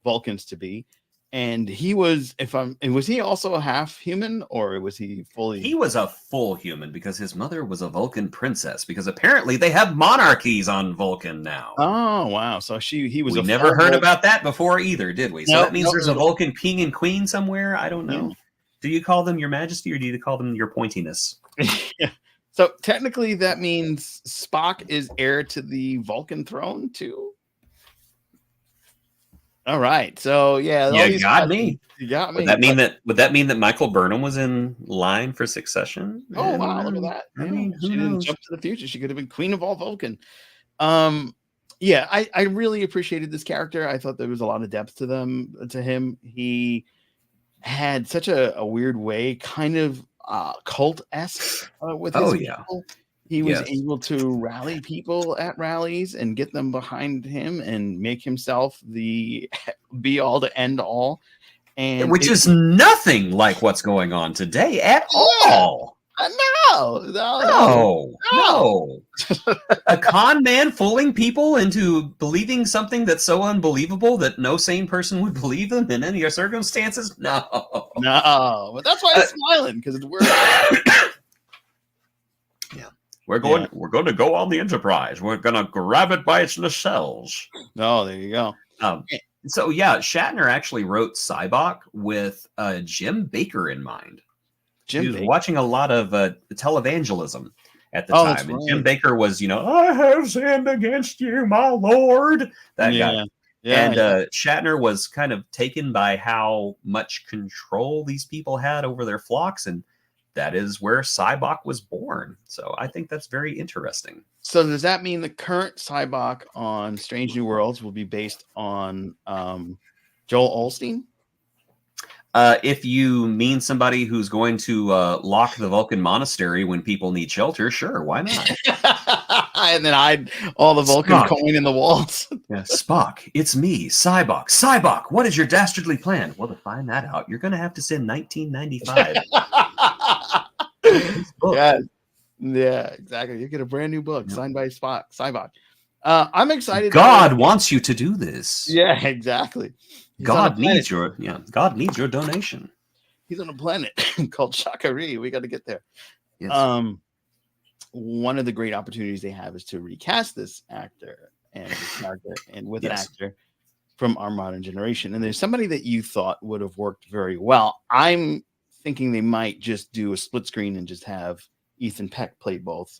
Speaker 2: Vulcans to be. And he was, was he also a half human, or was he fully?
Speaker 3: He was a full human because his mother was a Vulcan princess. Because apparently they have monarchies on Vulcan now.
Speaker 2: Oh wow! So he was.
Speaker 3: We never heard about that before either, did we? So that means there's a Vulcan king and queen somewhere. I don't know. Yeah. Do you call them your Majesty, or do you call them your pointiness?
Speaker 2: Yeah. So technically, that means Spock is heir to the Vulcan throne too. All right, so yeah,
Speaker 3: you got me.
Speaker 2: You got me.
Speaker 3: Would that mean that Michael Burnham was in line for succession?
Speaker 2: Oh wow, look at that!
Speaker 3: I mean,
Speaker 2: she didn't jump to the future. She could have been Queen of all Vulcan. Yeah, I really appreciated this character. I thought there was a lot of depth to him. He had such a weird way, kind of cult-esque with his people. He was able to rally people at rallies and get them behind him and make himself the be-all to end-all. And
Speaker 3: which is nothing like what's going on today at all. No. A con man fooling people into believing something that's so unbelievable that no sane person would believe them in any circumstances? No.
Speaker 2: But that's why I'm smiling, because it's weird.
Speaker 3: We're going to go on the Enterprise. We're going to grab it by its nacelles.
Speaker 2: Oh, there you go.
Speaker 3: So yeah, Shatner actually wrote Cybok with Jim Baker in mind. He was watching a lot of televangelism at the time. And Jim Baker was, I have sinned against you, my Lord. That guy. Yeah, Shatner was kind of taken by how much control these people had over their flocks, and that is where Cybok was born. So I think that's very interesting.
Speaker 2: So does that mean the current Cybok on Strange New Worlds will be based on Joel Osteen?
Speaker 3: If you mean somebody who's going to lock the Vulcan monastery when people need shelter, sure, why not?
Speaker 2: And then hide all the Vulcan coin in the walls.
Speaker 3: Spock, it's me, Cybok. Cybok, what is your dastardly plan? Well, to find that out, you're going to have to send 1995.
Speaker 2: Yeah, exactly. You get a brand new book signed by Cybok. I'm excited.
Speaker 3: God wants you to do this.
Speaker 2: Yeah, exactly.
Speaker 3: God needs your donation.
Speaker 2: He's on a planet called Shakari. We got to get there.
Speaker 3: Yes.
Speaker 2: one of the great opportunities they have is to recast this actor and this character and with an
Speaker 3: Yes.
Speaker 2: actor from our modern generation. And there's somebody that you thought would have worked very well. I'm thinking they might just do a split screen and just have Ethan Peck play both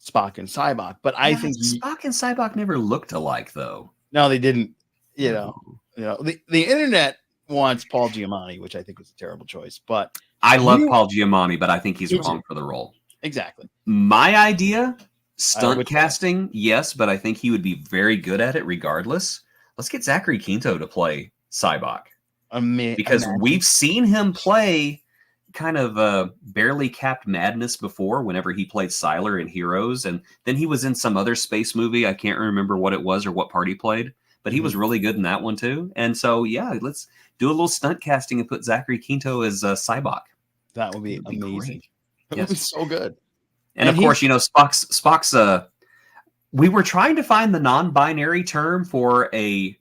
Speaker 2: Spock and Cybok. But I think
Speaker 3: Spock and Cybok never looked alike, though.
Speaker 2: no, they didn't. The internet wants Paul Giamatti, which I think was a terrible choice. But
Speaker 3: I love Paul Giamatti, but I think he's
Speaker 2: Me too.
Speaker 3: wrong for the role.
Speaker 2: exactly.
Speaker 3: My idea, stunt
Speaker 2: would-
Speaker 3: casting, yes, but I think he would be very good at it regardless. Let's get Zachary Quinto to play Cybok. Because we've seen him play kind of barely capped madness before whenever he played Sylar in Heroes. And then he was in some other space movie. I can't remember what it was or what part he played, but he was really good in that one too. And so, yeah, let's do a little stunt casting and put Zachary Quinto as Cybok.
Speaker 2: That would be
Speaker 3: It would be
Speaker 2: amazing.
Speaker 3: great.
Speaker 2: It
Speaker 3: Yes.
Speaker 2: would be so good.
Speaker 3: And of course, Spock's we were trying to find the non-binary term for a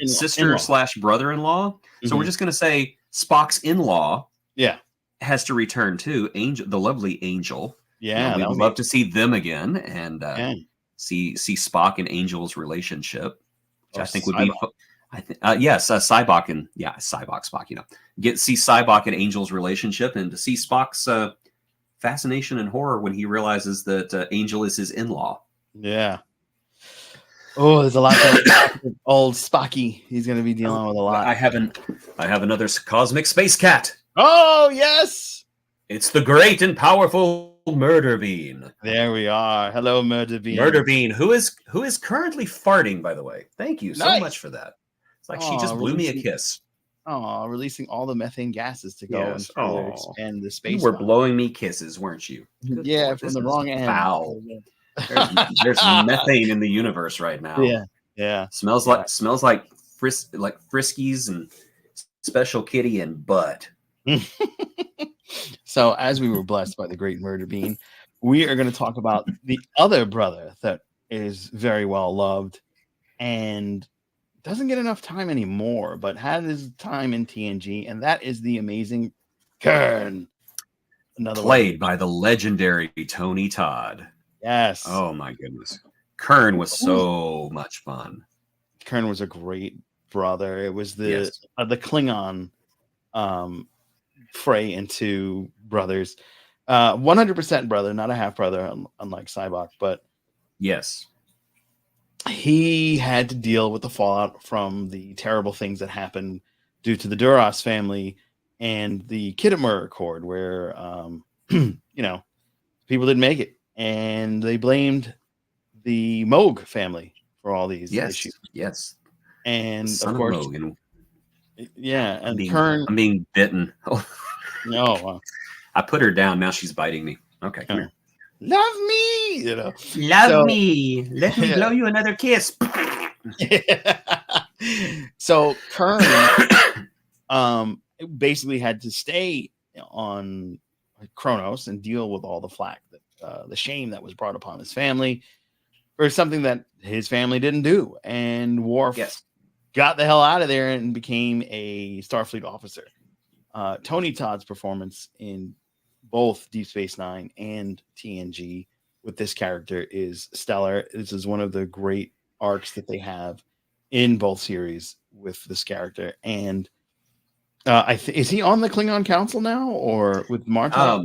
Speaker 3: sister / brother-in-law. So we're just going to say Spock's in-law has to return too. The lovely Angel.
Speaker 2: Yeah.
Speaker 3: We'd love to see them again and see Spock and Angel's relationship, which I think would be. Yes, Cybok and Cybok Spock. See Cybok and Angel's relationship, and to see Spock's fascination and horror when he realizes that Angel is his in-law.
Speaker 2: Yeah. Oh, there's a lot of old Spocky. He's going to be dealing with a lot.
Speaker 3: I have another cosmic space cat.
Speaker 2: Oh, yes.
Speaker 3: It's the great and powerful Murder Bean.
Speaker 2: There we are. Hello, Murder Bean.
Speaker 3: Murder Bean, who is currently farting, by the way. Thank you so much for that. It's like she just blew me a kiss.
Speaker 2: Oh, releasing all the methane gases to go and further expand the space.
Speaker 3: You were blowing me kisses, weren't you?
Speaker 2: Good Lord, from the wrong end.
Speaker 3: Foul. There's methane in the universe right now.
Speaker 2: Yeah.
Speaker 3: Smells like Friskies and Special Kitty and butt.
Speaker 2: So, as we were blessed by the great Murder Bean, we are going to talk about the other brother that is very well loved and doesn't get enough time anymore, but had his time in TNG, and that is the amazing Kern.
Speaker 3: Played by the legendary Tony Todd.
Speaker 2: Yes.
Speaker 3: Oh my goodness. Kern was so much fun.
Speaker 2: Kern was a great brother. It was the Klingon fray into brothers. 100% brother, not a half brother, unlike Cybok, but
Speaker 3: yes,
Speaker 2: he had to deal with the fallout from the terrible things that happened due to the Duras family and the Khitomer Accord, where people didn't make it, and they blamed the Moog family for all these issues.
Speaker 3: Yes,
Speaker 2: and
Speaker 3: Son
Speaker 2: of course,
Speaker 3: Moog.
Speaker 2: and
Speaker 3: Kern. I'm being bitten.
Speaker 2: No,
Speaker 3: I put her down. Now she's biting me. Okay, come here.
Speaker 2: Love me,
Speaker 3: Love me. Let me blow you another kiss.
Speaker 2: So Kern basically had to stay on Kronos and deal with all the flack, the shame that was brought upon his family for something that his family didn't do. And Worf got the hell out of there and became a Starfleet officer. Tony Todd's performance in both Deep Space Nine and TNG with this character is stellar. This is one of the great arcs that they have in both series with this character. And is he on the Klingon Council now, or with Marta?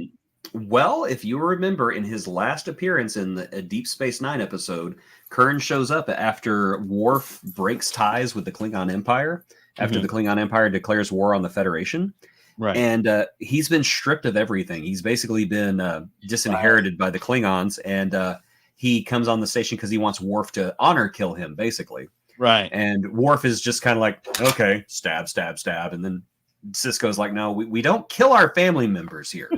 Speaker 3: Well, if you remember, in his last appearance in the Deep Space Nine episode, Kern shows up after Worf breaks ties with the Klingon Empire, after the Klingon Empire declares war on the Federation.
Speaker 2: Right.
Speaker 3: And he's been stripped of everything. He's basically been disinherited by the Klingons, and he comes on the station because he wants Worf to honor kill him, basically.
Speaker 2: Right.
Speaker 3: And Worf is just kind of like, okay, stab, stab, stab. And then Sisko's like, no, we don't kill our family members here.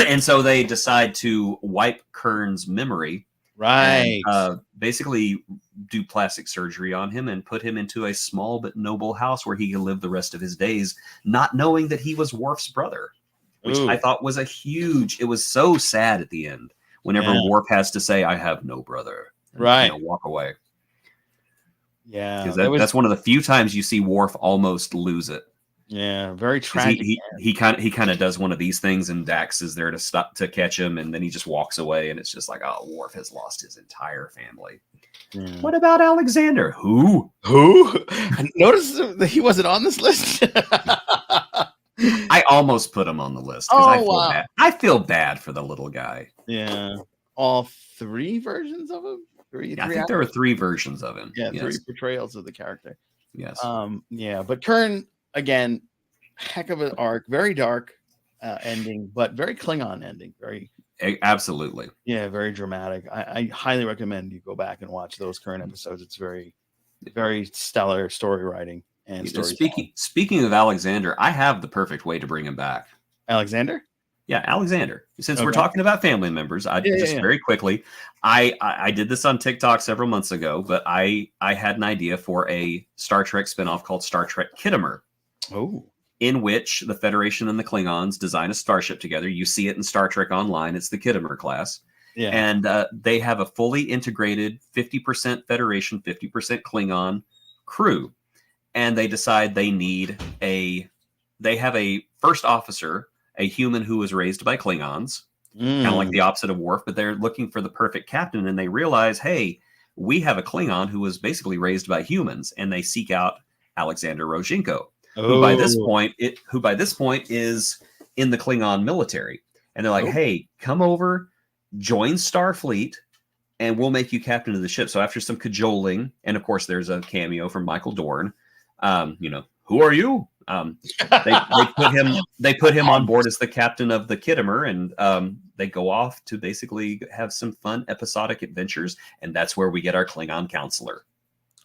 Speaker 3: And so they decide to wipe Kern's memory.
Speaker 2: Right.
Speaker 3: And, basically do plastic surgery on him and put him into a small but noble house where he could live the rest of his days, not knowing that he was Worf's brother, which I thought was it was so sad at the end whenever Worf has to say, I have no brother. And,
Speaker 2: right.
Speaker 3: Walk away.
Speaker 2: Yeah.
Speaker 3: Because that's one of the few times you see Worf almost lose it.
Speaker 2: Yeah, very
Speaker 3: 'Cause
Speaker 2: tragic.
Speaker 3: he kind of does one of these things, and Dax is there to stop to catch him, and then he just walks away, and it's just like, oh, Worf has lost his entire family.
Speaker 2: Yeah.
Speaker 3: What about Alexander? Who?
Speaker 2: I noticed that he wasn't on this list.
Speaker 3: I almost put him on the list because
Speaker 2: Oh,
Speaker 3: I feel
Speaker 2: wow.
Speaker 3: bad. I feel bad for the little guy.
Speaker 2: Yeah, all 3 versions of him.
Speaker 3: I think there were 3 versions of him.
Speaker 2: Yeah,
Speaker 3: yes.
Speaker 2: 3 portrayals of the character.
Speaker 3: Yes.
Speaker 2: Yeah, but Kern again, heck of an arc, very dark ending, but very Klingon ending. Very
Speaker 3: Absolutely.
Speaker 2: Yeah, very dramatic. I highly recommend you go back and watch those current episodes. It's very, very stellar story writing and story.
Speaker 3: Speaking of Alexander, I have the perfect way to bring him back.
Speaker 2: Alexander?
Speaker 3: Yeah, Alexander. Since we're
Speaker 2: Okay.
Speaker 3: talking about family members, very quickly, I did this on TikTok several months ago, but I had an idea for a Star Trek spinoff called Star Trek Kittimer.
Speaker 2: Oh.
Speaker 3: In which the Federation and the Klingons design a starship together. You see it in Star Trek Online. It's the Kittimer class.
Speaker 2: Yeah.
Speaker 3: And they have a fully integrated 50% Federation, 50% Klingon crew. And they decide they have a first officer, a human who was raised by Klingons, kind of like the opposite of Worf, but they're looking for the perfect captain. And they realize, hey, we have a Klingon who was basically raised by humans. And they seek out Alexander Rozhenko. Who by this point is in the Klingon military, and they're like, "Hey, come over, join Starfleet, and we'll make you captain of the ship." So after some cajoling, and of course there's a cameo from Michael Dorn. Who are you? They put him on board as the captain of the Kittimer, and they go off to basically have some fun episodic adventures, and that's where we get our Klingon counselor.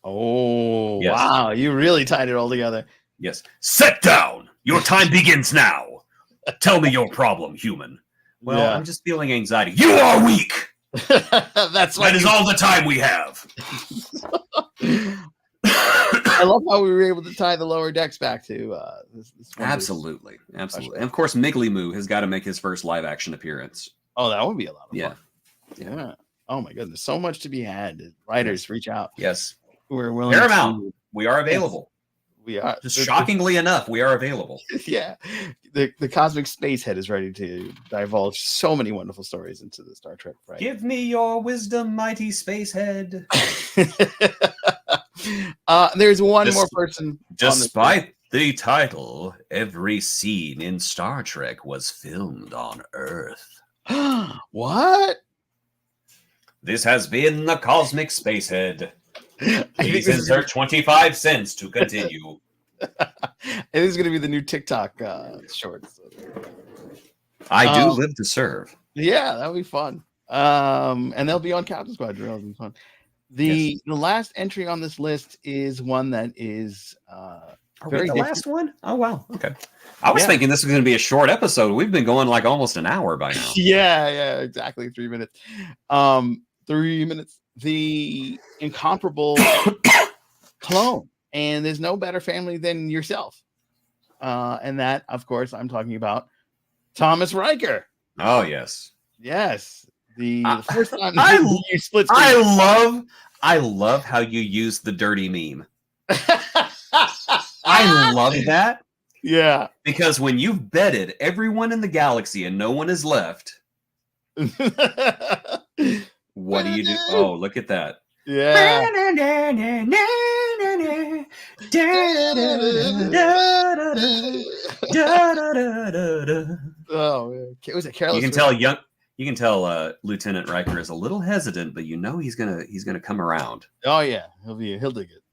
Speaker 2: Oh,
Speaker 3: yes.
Speaker 2: Wow! You really tied it all together.
Speaker 3: Yes. Sit down. Your time begins now. Tell me your problem, human. Well,
Speaker 2: Yeah.
Speaker 3: I'm just feeling anxiety. You are weak.
Speaker 2: That
Speaker 3: is all the time we have.
Speaker 2: I love how we were able to tie the lower decks back to this
Speaker 3: Absolutely. And of course, Miggly Moo has got to make his first live action appearance.
Speaker 2: Oh, that would be a lot of
Speaker 3: Yeah.
Speaker 2: fun. Yeah. Oh my goodness, so much to be had. Writers, reach out.
Speaker 3: Yes.
Speaker 2: We're willing.
Speaker 3: Paramount. We are available.
Speaker 2: We are.
Speaker 3: Just shockingly enough, we are available.
Speaker 2: Yeah. The cosmic space head is ready to divulge so many wonderful stories into the Star Trek. Right.
Speaker 3: Give me your wisdom, mighty space head.
Speaker 2: There's one more person.
Speaker 3: Despite the title, every scene in Star Trek was filmed on Earth.
Speaker 2: What?
Speaker 3: This has been the Cosmic Spacehead. Please
Speaker 2: think
Speaker 3: insert 25 cents to continue.
Speaker 2: I think this is going to be the new TikTok shorts.
Speaker 3: I do live to serve.
Speaker 2: Yeah, that'll be fun. And they'll be on Captain Squad. That'll be fun. The last entry on this list is one that is
Speaker 3: very the last one. Oh wow, okay. I was thinking this was going to be a short episode. We've been going like almost an hour by now.
Speaker 2: Yeah, exactly. 3 minutes. 3 minutes. The incomparable clone, and there's no better family than yourself. And that, of course, I'm talking about Thomas Riker.
Speaker 3: Oh yes.
Speaker 2: The first time
Speaker 3: you split screen. I love how you use the dirty meme. I love that.
Speaker 2: Yeah.
Speaker 3: Because when you've bedded everyone in the galaxy and no one is left, what do you do? Oh, look at that.
Speaker 2: Yeah. Oh, it was a careless.
Speaker 3: You can tell Lieutenant Riker is a little hesitant, but you know he's gonna come around.
Speaker 2: Oh yeah, he'll dig it.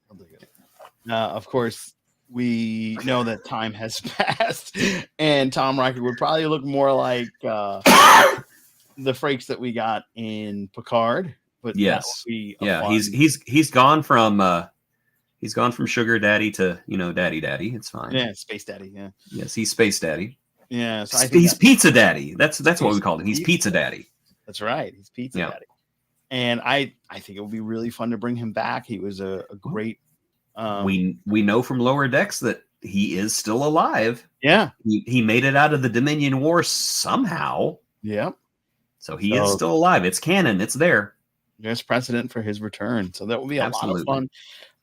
Speaker 2: Of course, we know that time has passed, and Tom Riker would probably look more like the Frakes that we got in Picard. But
Speaker 3: yes, he's gone from sugar daddy to daddy. It's fine.
Speaker 2: Yeah, space daddy. Yeah.
Speaker 3: Yes, he's space daddy.
Speaker 2: Yeah, so
Speaker 3: he's pizza daddy. That's what we called him. He's pizza daddy.
Speaker 2: That's right. He's pizza daddy. And I think it would be really fun to bring him back. He was a great.
Speaker 3: We know from Lower Decks that he is still alive.
Speaker 2: Yeah,
Speaker 3: he made it out of the Dominion War somehow.
Speaker 2: Yeah,
Speaker 3: so he is still alive. It's canon. It's there.
Speaker 2: There's precedent for his return, so that will be a lot of fun.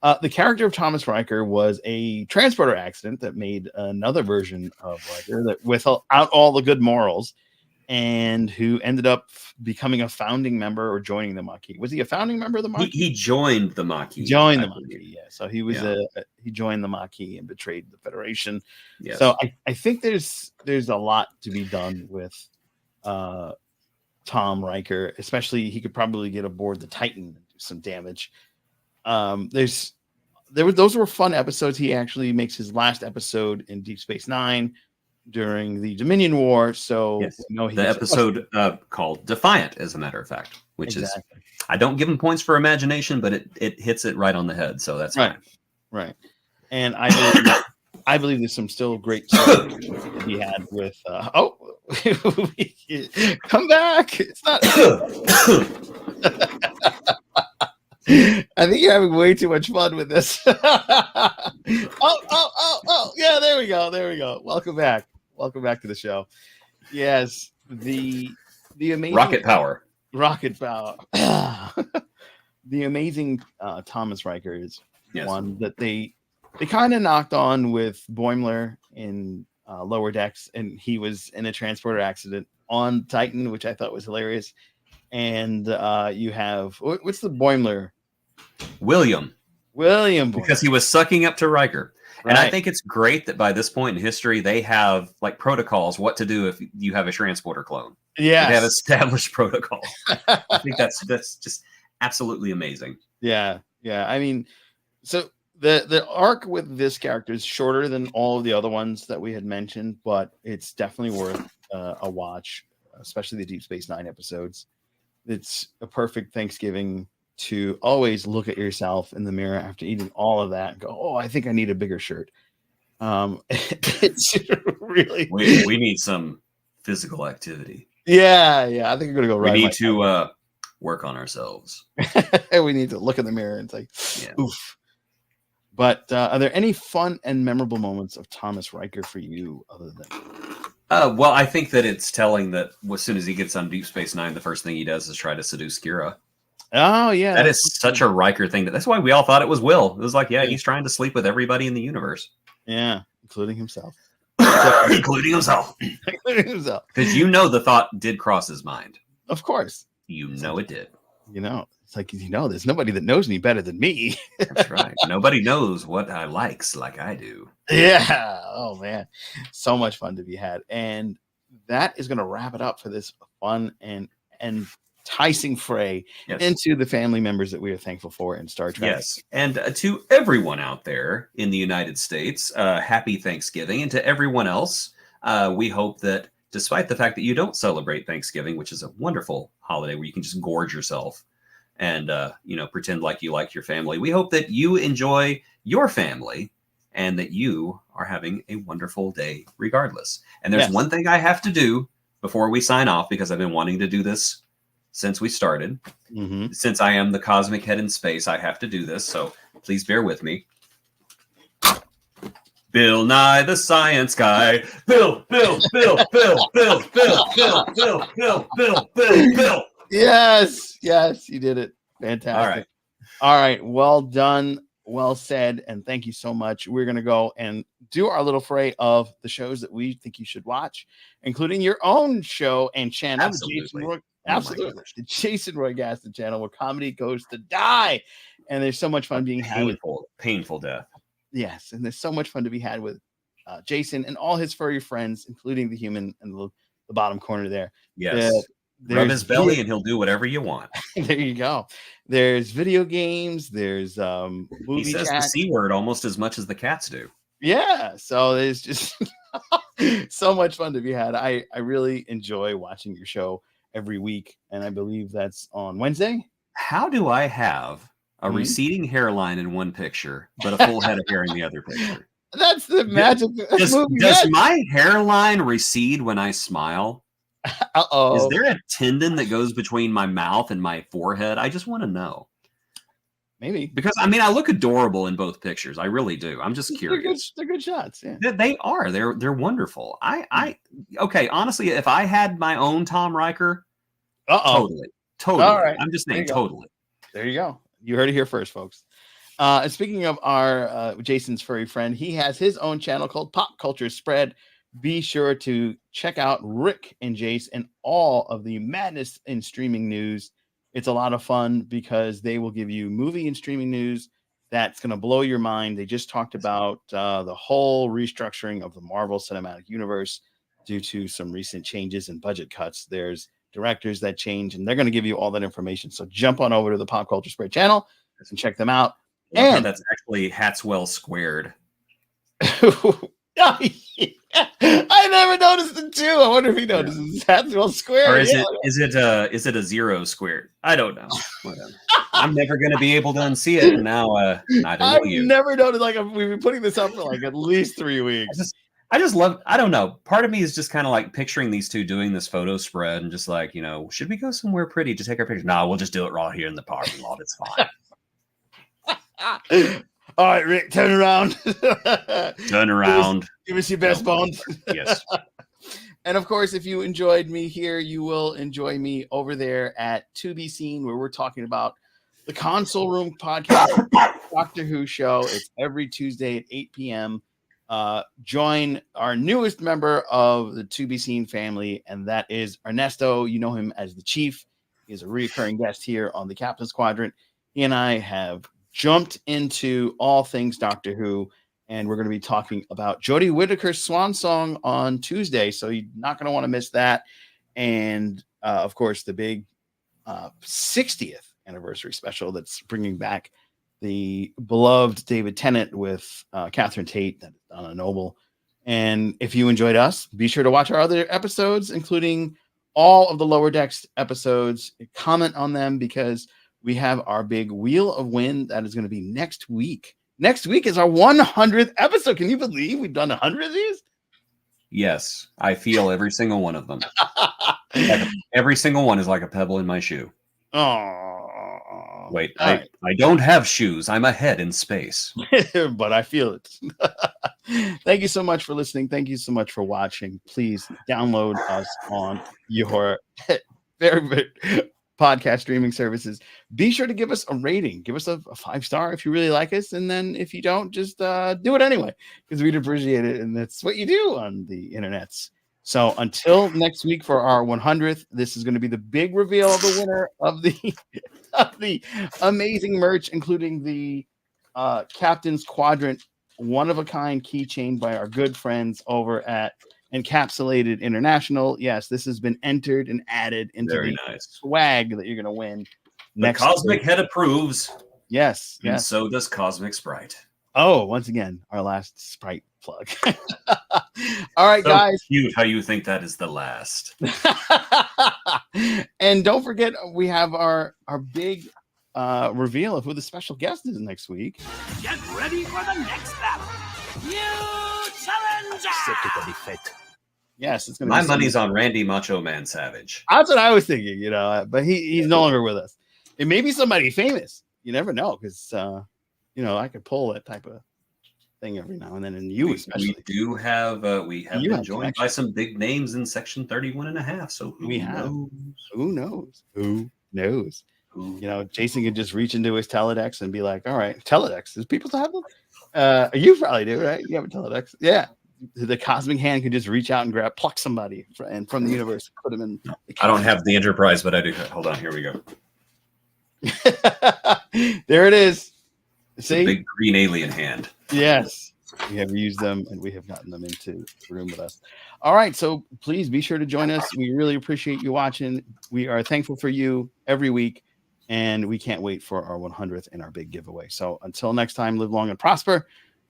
Speaker 2: The character of Thomas Riker was a transporter accident that made another version of Riker that without all the good morals, and who ended up becoming a founding member or joining the Maquis. Was he a founding member of the Maquis?
Speaker 3: He joined the Maquis.
Speaker 2: Joined the
Speaker 3: I believe.
Speaker 2: Maquis, yeah. So he was he joined the Maquis and betrayed the Federation.
Speaker 3: Yes.
Speaker 2: So I think there's a lot to be done with Tom Riker, especially he could probably get aboard the Titan and do some damage. Those were fun episodes. He actually makes his last episode in Deep Space Nine during the Dominion War. So
Speaker 3: yes. The episode called Defiant, as a matter of fact, which is, I don't give him points for imagination, but it hits it right on the head. So that's
Speaker 2: right.
Speaker 3: Fine.
Speaker 2: Right. And I believe there's some still great stuff he had with come back. It's not I think you're having way too much fun with this. Oh, yeah, there we go. Welcome back to the show. Yes, the amazing
Speaker 3: rocket power.
Speaker 2: The amazing Thomas Riker is one that they kind of knocked on with Boimler in Lower Decks, and he was in a transporter accident on Titan, which I thought was hilarious. And you have what's the Boimler? William Boimler.
Speaker 3: Because he was sucking up to Riker. Right. And I think it's great that by this point in history, they have like protocols what to do if you have a transporter clone.
Speaker 2: Yeah,
Speaker 3: they have established protocols. I think that's just absolutely amazing.
Speaker 2: Yeah. I mean, so the arc with this character is shorter than all of the other ones that we had mentioned, but it's definitely worth a watch, especially the Deep Space Nine episodes. It's a perfect Thanksgiving to always look at yourself in the mirror after eating all of that and go, oh, I think I need a bigger shirt. It's really
Speaker 3: we need some physical activity.
Speaker 2: Yeah. I think I'm gonna go right.
Speaker 3: We need to work on ourselves.
Speaker 2: We need to look in the mirror and say, oof. But are there any fun and memorable moments of Thomas Riker for you other than?
Speaker 3: Well, I think that it's telling that as soon as he gets on Deep Space Nine, the first thing he does is try to seduce Kira.
Speaker 2: Oh, yeah.
Speaker 3: That is such a Riker thing. That's why we all thought it was Will. It was like, he's trying to sleep with everybody in the universe.
Speaker 2: Yeah, including himself.
Speaker 3: Including himself. Because the thought did cross his mind.
Speaker 2: Of course.
Speaker 3: It did.
Speaker 2: It's like, there's nobody that knows me better than me.
Speaker 3: That's right. Nobody knows what I likes like I do.
Speaker 2: Yeah. Oh, man. So much fun to be had. And that is going to wrap it up for this fun and enticing fray into the family members that we are thankful for in Star Trek.
Speaker 3: Yes. And to everyone out there in the United States, happy Thanksgiving. And to everyone else, we hope that despite the fact that you don't celebrate Thanksgiving, which is a wonderful holiday where you can just gorge yourself and pretend like you like your family, we hope that you enjoy your family and that you are having a wonderful day regardless. And there's one thing I have to do before we sign off, because I've been wanting to do this since we started. Mm-hmm. Since I am the cosmic head in space, I have to do this. So please bear with me. Bill Nye the Science Guy. Bill.
Speaker 2: Yes, you did it. Fantastic. All right. Well done. Well said. And thank you so much. We're going to go and do our little fray of the shows that we think you should watch, including your own show and channel.
Speaker 3: Absolutely.
Speaker 2: The Jason Roy Gaston channel, where comedy goes to die. And there's so much fun being had.
Speaker 3: Painful death.
Speaker 2: Yes. And there's so much fun to be had with Jason and all his furry friends, including the human in the bottom corner there.
Speaker 3: Yes. Rub his belly and he'll do whatever you want.
Speaker 2: There you go. There's video games. There's movie
Speaker 3: He says
Speaker 2: chat.
Speaker 3: the C word almost as much as the cats do.
Speaker 2: Yeah. So there's just so much fun to be had. I really enjoy watching your show every week. And I believe that's on Wednesday.
Speaker 3: How do I have a receding hairline in one picture, but a full head of hair in the other picture?
Speaker 2: That's the magic.
Speaker 3: Does my hairline recede when I smile?
Speaker 2: Uh-oh.
Speaker 3: Is there a tendon that goes between my mouth and my forehead? I just want to know.
Speaker 2: Maybe.
Speaker 3: Because, I look adorable in both pictures. I really do. I'm just curious.
Speaker 2: They're good shots. Yeah.
Speaker 3: They are. They're wonderful. Okay, honestly, if I had my own Tom Riker, totally.
Speaker 2: All right.
Speaker 3: I'm just saying totally.
Speaker 2: There you go. You heard it here first, folks. And speaking of our Jason's furry friend, he has his own channel called Pop Culture Spread. Be sure to check out Rick and Jace and all of the madness in streaming news. It's a lot of fun because they will give you movie and streaming news that's going to blow your mind. They just talked about the whole restructuring of the Marvel Cinematic Universe due to some recent changes and budget cuts. There's directors that change, and they're going to give you all that information. So jump on over to the Pop Culture Spread channel and check them out.
Speaker 3: And that's actually Hatswell squared.
Speaker 2: I never noticed it too. I wonder if he notices Hatswell squared.
Speaker 3: Or is it a zero squared? I don't know. Whatever. I'm never going to be able to unsee it. And now, neither will you.
Speaker 2: I've never noticed. Like we've been putting this up for like at least 3 weeks.
Speaker 3: I just love. I don't know. Part of me is just kind of like picturing these two doing this photo spread and just like, should we go somewhere pretty to take our picture? No, we'll just do it right here in the parking lot. It's fine.
Speaker 2: All right, Rick, turn around.
Speaker 3: Turn around.
Speaker 2: Give us your best Bond.
Speaker 3: Yes.
Speaker 2: And of course, if you enjoyed me here, you will enjoy me over there at To Be Seen, where we're talking about the Console Room podcast, Doctor Who show. It's every Tuesday at 8 p.m. Join our newest member of the To Be Seen family, and that is Ernesto. You know him as the Chief. He's a recurring guest here on the Captain's Quadrant. He and I have jumped into all things Doctor Who, and we're going to be talking about Jodie Whittaker's swan song on Tuesday, so you're not going to want to miss that. And of course, the big 60th anniversary special that's bringing back the beloved David Tennant with Catherine Tate, Donna Noble. And if you enjoyed us, be sure to watch our other episodes, including all of the Lower Decks episodes. Comment on them because we have our big Wheel of Wind that is going to be next week. Next week is our 100th episode. Can you believe we've done 100 of these?
Speaker 3: Yes, I feel every single one of them. Every single one is like a pebble in my shoe.
Speaker 2: Oh,
Speaker 3: wait, I don't have shoes. I'm a head in space.
Speaker 2: But I feel it. Thank you so much for listening. Thank you so much for watching. Please download us on your favorite podcast streaming services. Be sure to give us a rating. Give us a 5-star if you really like us. And then if you don't, just do it anyway, because we'd appreciate it. And that's what you do on the internets. So until next week for our 100th, this is going to be the big reveal of the winner of the amazing merch, including the Captain's Quadrant one-of-a-kind keychain by our good friends over at Encapsulated International. Yes, this has been entered and added into the swag that you're going to win.
Speaker 3: The Cosmic Head approves.
Speaker 2: Yes.
Speaker 3: And so does Cosmic Sprite.
Speaker 2: Oh, once again, our last Sprite plug. All right,
Speaker 3: so
Speaker 2: guys.
Speaker 3: Cute how you think that is the last.
Speaker 2: And don't forget, we have our big reveal of who the special guest is next week.
Speaker 4: Get ready for the next battle. New challenger.
Speaker 2: Yes, it's gonna.
Speaker 3: My money's on Randy Macho Man Savage.
Speaker 2: That's what I was thinking, but he's no longer with us. It may be somebody famous. You never know, because I could pull that type of thing every now and then, and you especially.
Speaker 3: We have been joined by some big names in section 31 and a half. So who knows? Jason could just reach into his Teledex and be like, all right, Teledex, does people have them? You probably do, right? You have a Teledex. Yeah. The cosmic hand could just reach out and pluck somebody from the universe, put them in. I don't have the Enterprise, but I do. Hold on, here we go.
Speaker 2: There it is. See?
Speaker 3: Big green alien hand.
Speaker 2: Yes. We have used them and we have gotten them into the room with us. All right. So please be sure to join us. We really appreciate you watching. We are thankful for you every week, and we can't wait for our 100th and our big giveaway. So until next time, live long and prosper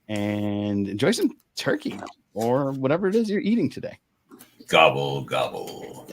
Speaker 2: and enjoy some turkey or whatever it is you're eating today.
Speaker 3: Gobble, gobble.